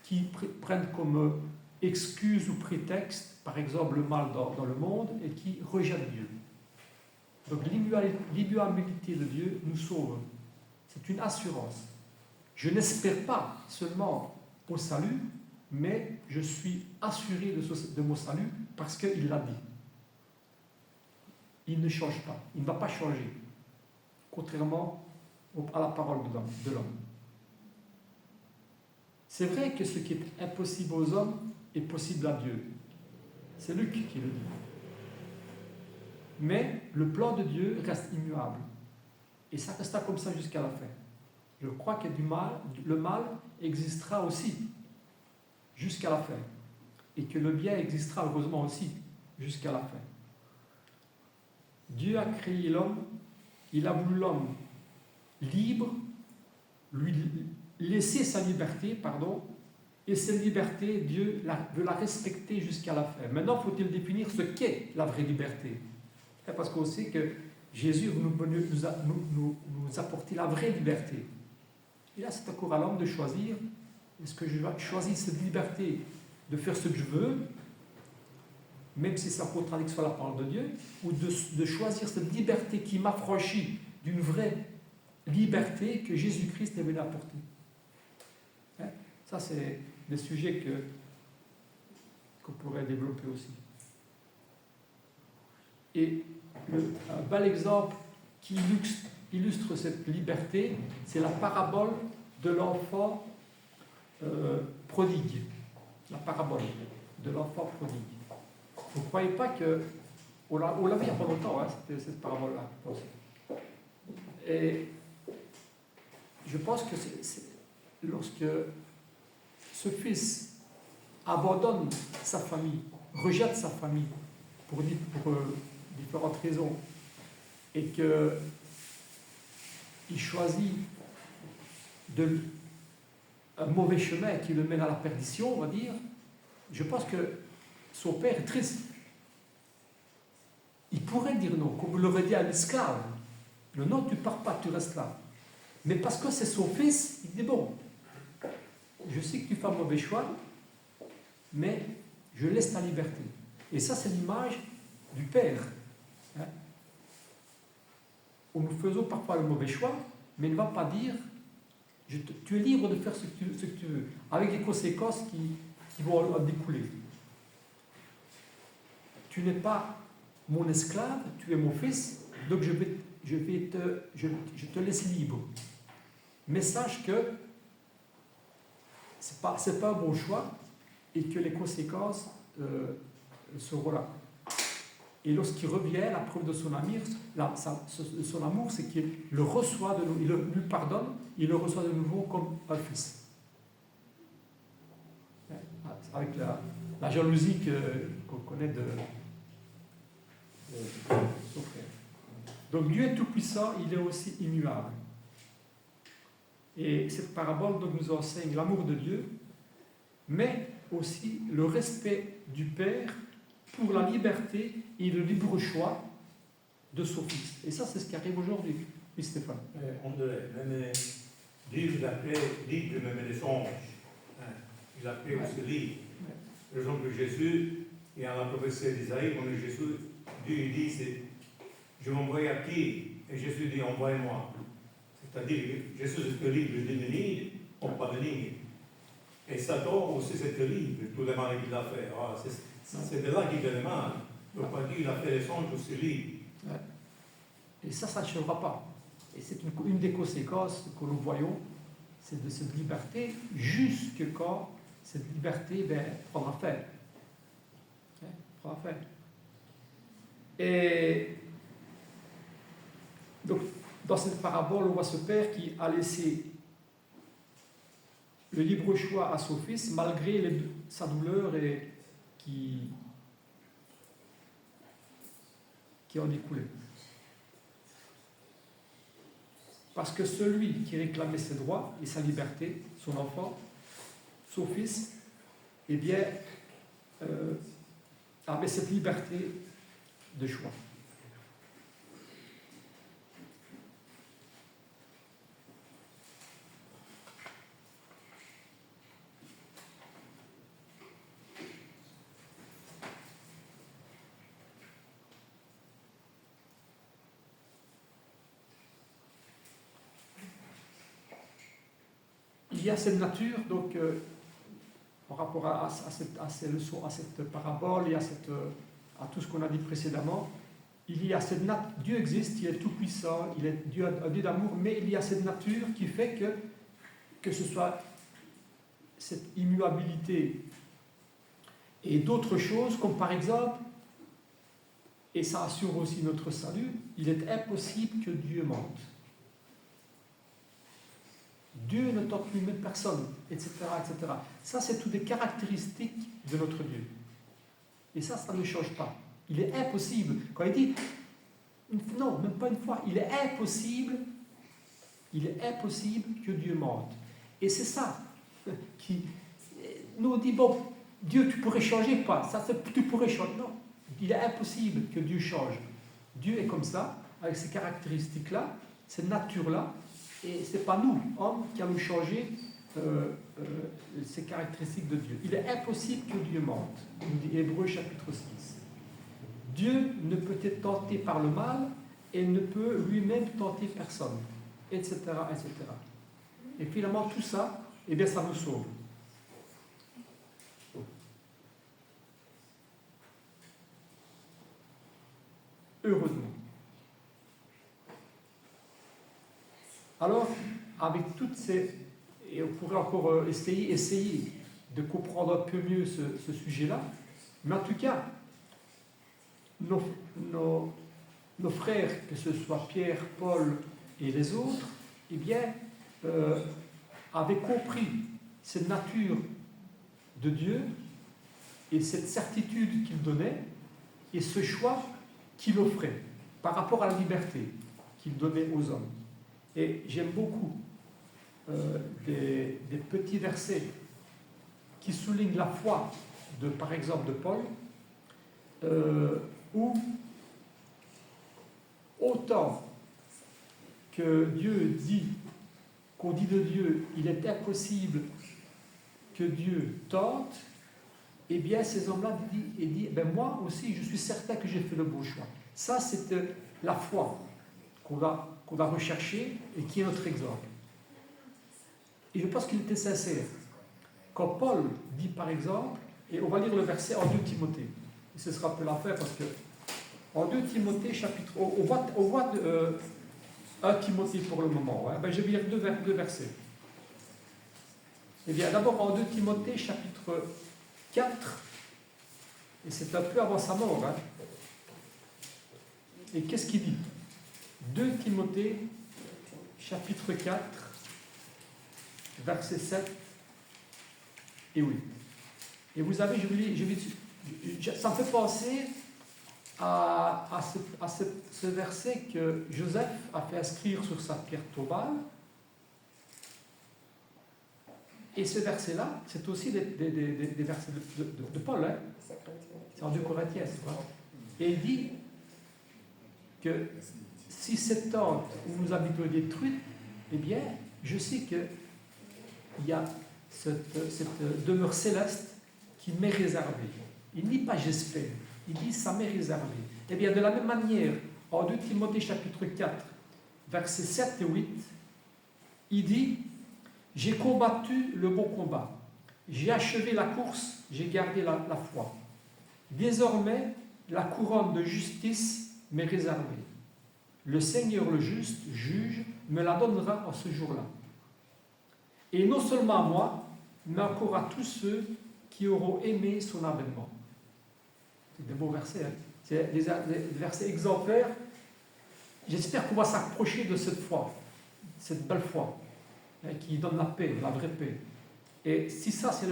qui prennent comme excuse ou prétexte, par exemple, le mal dans le monde et qui rejette Dieu. Donc l'immuabilité de Dieu nous sauve. C'est une assurance. Je n'espère pas seulement au salut, mais je suis assuré de mon salut parce qu'il l'a dit. Il ne change pas, il ne va pas changer, contrairement à la parole de l'homme. C'est vrai que ce qui est impossible aux hommes est possible à Dieu. C'est Luc qui le dit. Mais le plan de Dieu reste immuable. Et ça restera comme ça jusqu'à la fin. Je crois que le mal existera aussi jusqu'à la fin. Et que le bien existera heureusement aussi jusqu'à la fin. Dieu a créé l'homme, il a voulu l'homme libre, lui laisser sa liberté, et cette liberté, Dieu veut la respecter jusqu'à la fin. Maintenant, faut-il définir ce qu'est la vraie liberté? Parce qu'on sait que Jésus nous apporter la vraie liberté. Et là, c'est encore à l'homme de choisir. Est-ce que je dois choisir cette liberté de faire ce que je veux, même si c'est en contradiction avec la parole de Dieu, ou de choisir cette liberté qui m'affranchit d'une vraie liberté que Jésus-Christ est venu apporter. Ça, c'est des sujets qu'on pourrait développer aussi. Et un bel exemple qui illustre cette liberté, c'est la parabole de l'enfant prodigue. La parabole de l'enfant prodigue. Vous ne croyez pas que... On l'a vu il n'y a pas longtemps, cette parabole-là. Et je pense que lorsque ce fils abandonne sa famille, rejette sa famille pour différentes raisons, et qu'il choisit un mauvais chemin qui le mène à la perdition, on va dire, je pense que son père est triste. Il pourrait dire non, comme vous l'aurez dit à l'esclave. Non, tu pars pas, tu restes là. Mais parce que c'est son fils, il dit bon, je sais que tu fais un mauvais choix, mais je laisse ta liberté. Et ça, c'est l'image du père. Nous faisons parfois le mauvais choix, mais il ne va pas dire tu es libre de faire ce que tu veux, avec les conséquences qui vont en découler. Tu n'es pas mon esclave, tu es mon fils, donc je te laisse libre. Mais sache que ce n'est pas un bon choix et que les conséquences seront là. Et lorsqu'il revient, la preuve de son amour, c'est qu'il le reçoit de nouveau, il lui pardonne, il le reçoit de nouveau comme un fils. Avec la jalousie qu'on connaît de son frère. Donc Dieu est tout-puissant, il est aussi immuable. Et cette parabole donc, nous enseigne l'amour de Dieu, mais aussi le respect du Père pour la liberté et le libre choix de son fils. Et ça, c'est ce qui arrive aujourd'hui. Oui, Stéphane. Dieu nous a fait libre même des songes. Il a fait aussi libre. Par exemple, Jésus, et à la prophétie d'Isaïe, quand Jésus, Dieu dit, je m'envoie à qui? Et Jésus dit, envoie-moi. C'est-à-dire que Jésus est libre de venir, ou pas venir. Et Satan aussi c'était libre, tout le mal qu'il a fait. C'est de là qu'il vient le mal. Donc, pas dire qu'il a fait les songes aussi libres. Et ça ne changera pas. Et c'est une des conséquences que nous voyons, c'est de cette liberté, jusque quand cette liberté prendra fin. Prendra fin. Et donc, dans cette parabole, on voit ce père qui a laissé le libre choix à son fils, malgré sa douleur et qui en découlait. Parce que celui qui réclamait ses droits et sa liberté, son enfant, son fils, eh bien, avait cette liberté de choix. y a cette nature, donc, par rapport à ces leçons, à cette parabole et à tout ce qu'on a dit précédemment, il y a cette Dieu existe, il est tout puissant, il est Dieu, un Dieu d'amour, mais il y a cette nature qui fait que ce soit cette immuabilité et d'autres choses, comme par exemple, et ça assure aussi notre salut, il est impossible que Dieu mente. Dieu ne tente lui-même personne, etc., etc. Ça, c'est toutes des caractéristiques de notre Dieu. Et ça ne change pas. Il est impossible. Quand il dit, non, même pas une fois, il est impossible que Dieu mente. Et c'est ça qui nous dit, bon, Dieu, tu pourrais changer, pas. Ça, tu pourrais changer. Non, il est impossible que Dieu change. Dieu est comme ça, avec ces caractéristiques-là, cette nature-là, et ce n'est pas nous, hommes, qui allons changer ces caractéristiques de Dieu. Il est impossible que Dieu mente, nous dit Hébreux chapitre 6. Dieu ne peut être tenté par le mal et ne peut lui-même tenter personne, etc., etc. Et finalement, tout ça, eh bien, ça nous sauve. Heureusement. Alors, avec toutes ces... Et on pourrait encore essayer de comprendre un peu mieux ce sujet-là, mais en tout cas, nos frères, que ce soit Pierre, Paul et les autres, eh bien, avaient compris cette nature de Dieu et cette certitude qu'il donnait et ce choix qu'il offrait par rapport à la liberté qu'il donnait aux hommes. Et j'aime beaucoup des petits versets qui soulignent la foi, par exemple, de Paul, où autant que Dieu dit, qu'on dit de Dieu, il est impossible que Dieu tente, eh bien ces hommes-là disent, ben moi aussi je suis certain que j'ai fait le bon choix. Ça c'est la foi qu'on va rechercher et qui est notre exemple. Et je pense qu'il était sincère. Quand Paul dit par exemple, et on va lire le verset en 2 Timothée, et ce sera un peu l'affaire parce que en 2 Timothée chapitre, on voit 1 Timothée pour le moment, hein. Ben, je vais lire deux versets. Eh bien d'abord en 2 Timothée chapitre 4, et c'est un peu avant sa mort, hein. Et qu'est-ce qu'il dit? 2 Timothée chapitre 4, versets 7 et 8. Et vous avez, ça me fait penser à ce verset que Joseph a fait inscrire sur sa pierre tombale. Et ce verset-là, c'est aussi des versets de Paul. Hein. C'est en 2 Corinthiens, c'est quoi. Et il dit que si cette tente où nous habitons est détruite, eh bien, je sais qu'il y a cette demeure céleste qui m'est réservée. Il ne dit pas j'espère, il dit ça m'est réservé. Eh bien, de la même manière, en 2 Timothée chapitre 4, versets 7 et 8, il dit j'ai combattu le bon combat, j'ai achevé la course, j'ai gardé la foi. Désormais, la couronne de justice m'est réservée. Le Seigneur le juste, juge, me la donnera en ce jour-là. Et non seulement à moi, mais encore à tous ceux qui auront aimé son avènement. C'est des beaux versets, hein. C'est des versets exemplaires. J'espère qu'on va s'approcher de cette foi, cette belle foi, hein, qui donne la paix, la vraie paix. Et si ça, c'est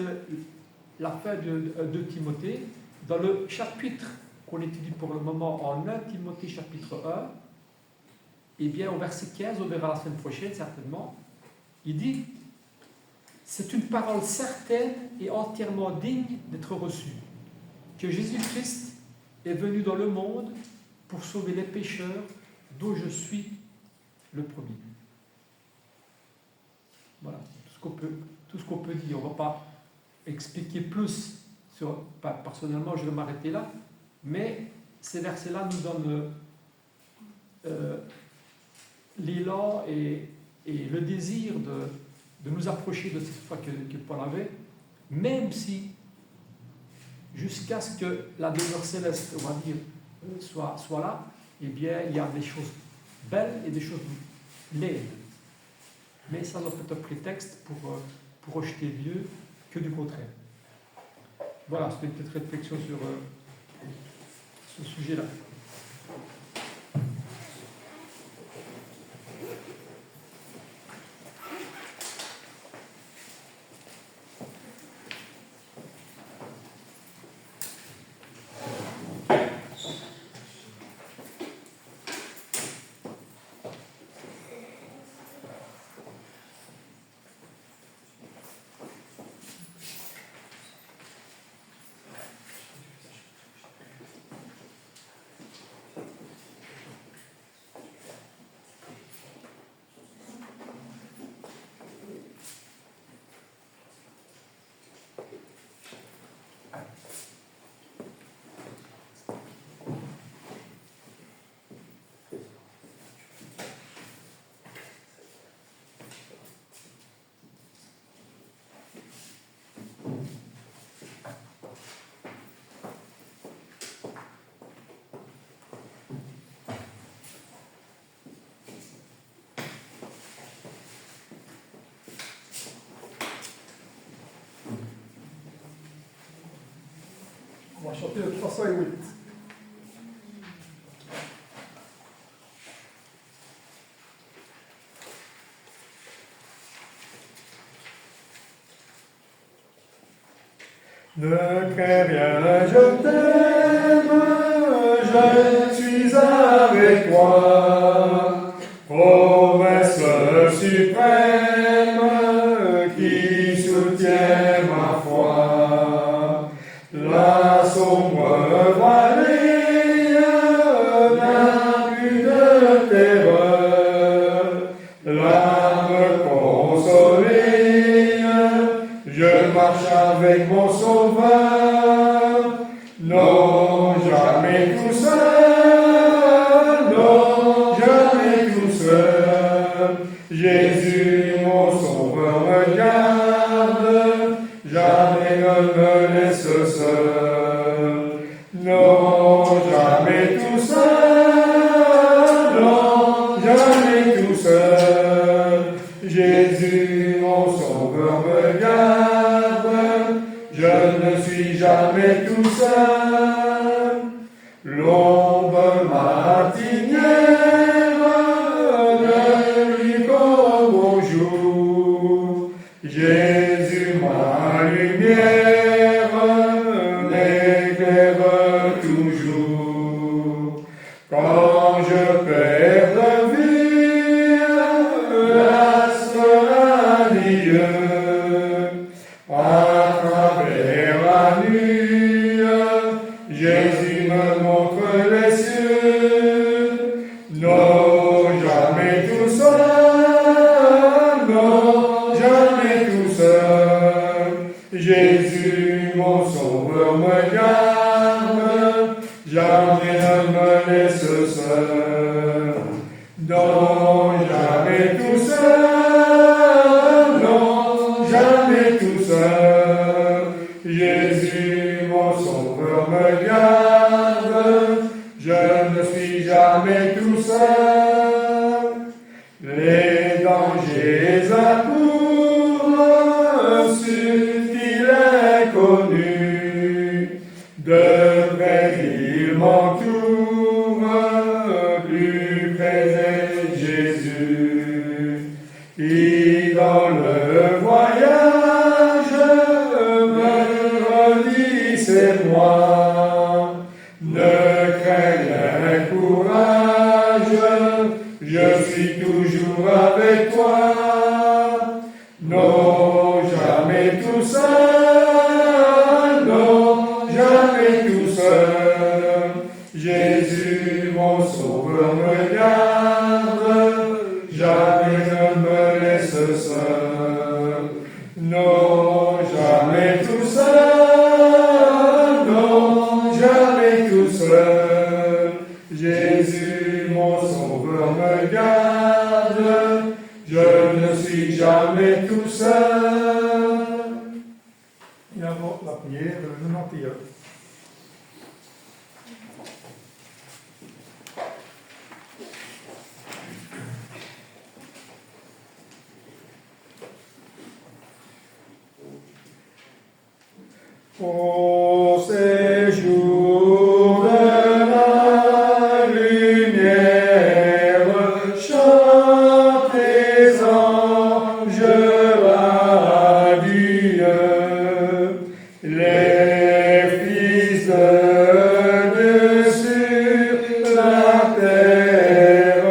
la fin de Timothée, dans le chapitre qu'on étudie pour le moment, en 1 Timothée chapitre 1, eh bien, au verset 15, on verra la semaine prochaine, certainement, il dit « C'est une parole certaine et entièrement digne d'être reçue, que Jésus-Christ est venu dans le monde pour sauver les pécheurs, dont je suis le premier. » Voilà, tout ce qu'on peut dire. On ne va pas expliquer plus. Personnellement, je vais m'arrêter là. Mais ces versets-là nous donnent l'élan et le désir de nous approcher de cette foi que Paul avait, même si, jusqu'à ce que la demeure céleste, on va dire, soit là, eh bien, il y a des choses belles et des choses laides. Mais ça doit être un prétexte pour rejeter Dieu que du contraire. Voilà, c'était une petite réflexion sur ce sujet-là. On va chanter le 308. Ne crains rien, je t'aime, je suis avec toi. Promesse suprême qui soutient ma foi. La sombre vallée n'a plus de terreur. L'âme consolée, je marche avec mon Sauveur. Non, jamais tout seul, non, jamais tout seul. Jésus, mon Sauveur, me garde, jamais ne me laisse seul. Non, jamais tout seul, non, jamais tout seul. Jésus, mon Sauveur, me garde, je ne suis jamais tout seul. L'ombre matinière ne lui qu'au bonjour. Jésus, ma lumière, m'éclaire toujours. Quand je perds de vue la radieux, à travers la nuit, Jésus me montre les cieux. Non, jamais tout seul, non, jamais tout seul. Jésus, mon Sauveur, me garde, jamais ne me laisse seul. Non, jamais tout seul, non, jamais tout seul. Jésus, mon Sauveur, me garde, je ne suis jamais tout seul. Les dangers accourent, subtils inconnus, de près ils m'entourent, plus près est Jésus. Et dans le voyage, me redit c'est moi. Ne crains rien, courage, je suis toujours avec toi. Non, jamais tout seul, non, jamais tout seul. Jésus, mon Sauveur, me garde, jamais ne me laisse seul. Non, jamais tout seul, non, jamais tout seul. Jésus, mon Sauveur, me garde, je ne suis jamais jamais tout seul. Et avant la prière, le 91. Au séjour de la lumière, chantez anges radieux, les fils de Dieu sur la terre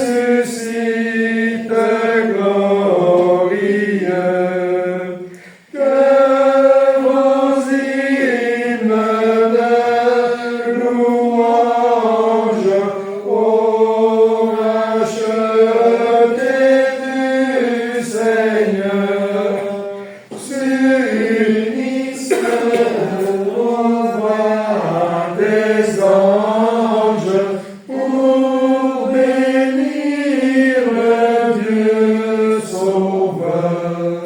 ressuscitent glorieux. Que vos hymnes de louange aux rachetés du Seigneur s'unissent aux voix des anges pour bénir le Dieu sauveur.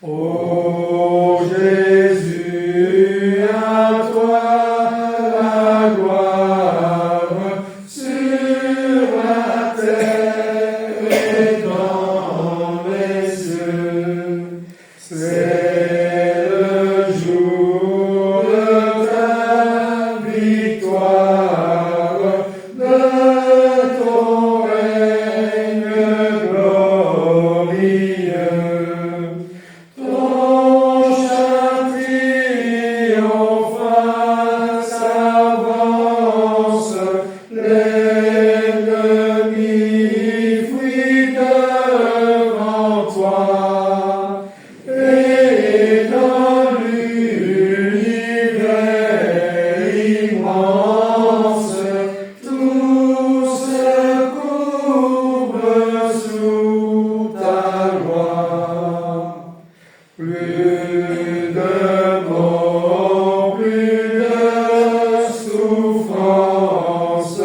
Ô Jésus, à toi la gloire sur la terre et dans les cieux. C'est le jour de ta victoire, de ton règne glorieux. Ton triomphe s'avance, l'ennemi fuit devant toi, et dans l'univers immense, tout se courbe sous ta loi. Plus de mort, plus de souffrance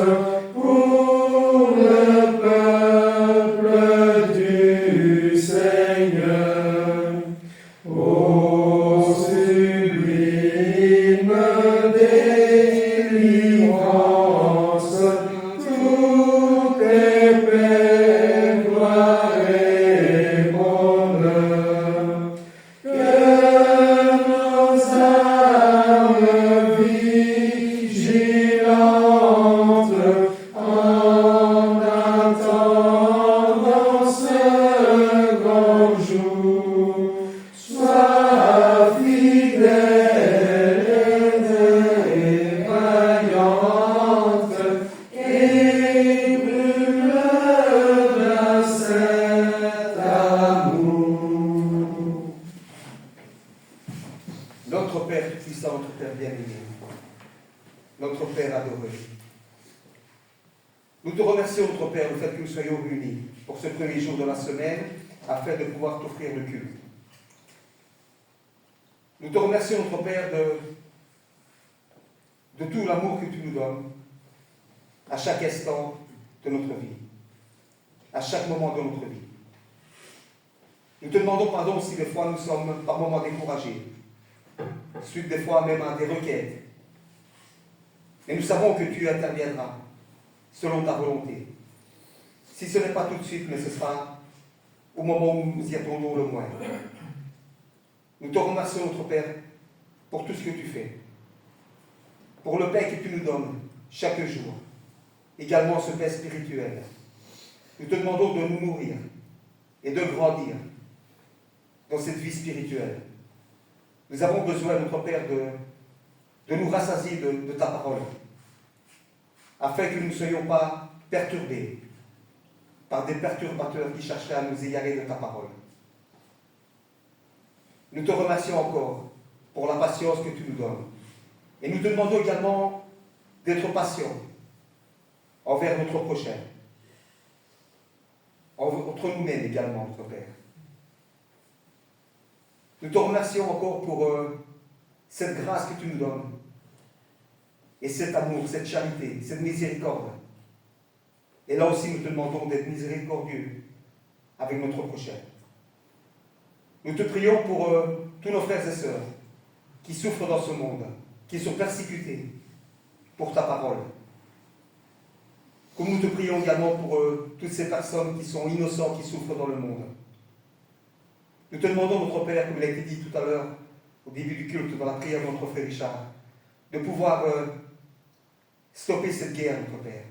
pour le peuple du Seigneur. Ô sublime délivrance, tout est paix, gloire et bonheur. Que nos âmes vigilantes en attendant ce grand jour soient fidèles et vaillantes et brûlent d'un cet amour. Notre Père Tout-Puissant, notre Père bien-aimé, notre Père adoré, nous te remercions, notre Père, du fait que nous soyons réunis pour ce premier jour de la semaine afin de pouvoir t'offrir le culte. Nous te remercions, notre Père, de tout l'amour que tu nous donnes à chaque instant de notre vie, à chaque moment de notre vie. Nous te demandons pardon si des fois nous sommes par moments découragés, suite des fois même à des requêtes. Et nous savons que tu interviendras selon ta volonté. Si ce n'est pas tout de suite, mais ce sera au moment où nous y attendons le moins. Nous te remercions, notre Père, pour tout ce que tu fais, pour le pain que tu nous donnes chaque jour, également ce pain spirituel. Nous te demandons de nous nourrir et de grandir dans cette vie spirituelle. Nous avons besoin, notre Père, de nous rassasier de ta parole, afin que nous ne soyons pas perturbés par des perturbateurs qui chercheraient à nous égarer de ta parole. Nous te remercions encore pour la patience que tu nous donnes. Et nous te demandons également d'être patients envers notre prochain, entre nous-mêmes également, notre Père. Nous te remercions encore pour cette grâce que tu nous donnes, et cet amour, cette charité, cette miséricorde. Et là aussi, nous te demandons d'être miséricordieux avec notre prochain. Nous te prions pour tous nos frères et sœurs qui souffrent dans ce monde, qui sont persécutés pour ta parole. Comme nous te prions également pour toutes ces personnes qui sont innocentes, qui souffrent dans le monde. Nous te demandons, notre Père, comme il a été dit tout à l'heure, au début du culte, dans la prière de notre frère Richard, de pouvoir stopper cette guerre, notre Père,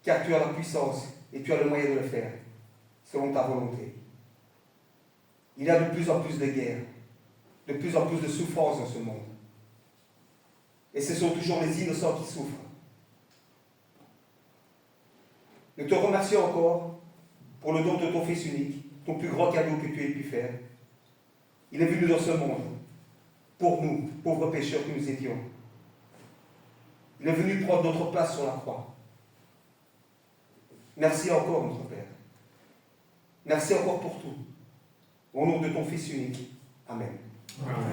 car tu as la puissance et tu as le moyen de le faire, selon ta volonté. Il y a de plus en plus de guerres, de plus en plus de souffrances dans ce monde. Et ce sont toujours les innocents qui souffrent. Nous te remercions encore pour le don de ton Fils unique, ton plus grand cadeau que tu aies pu faire. Il est venu dans ce monde, pour nous, pauvres pécheurs que nous étions. Il est venu prendre notre place sur la croix. Merci encore, notre Père. Merci encore pour tout. Au nom de ton Fils unique. Amen. Amen.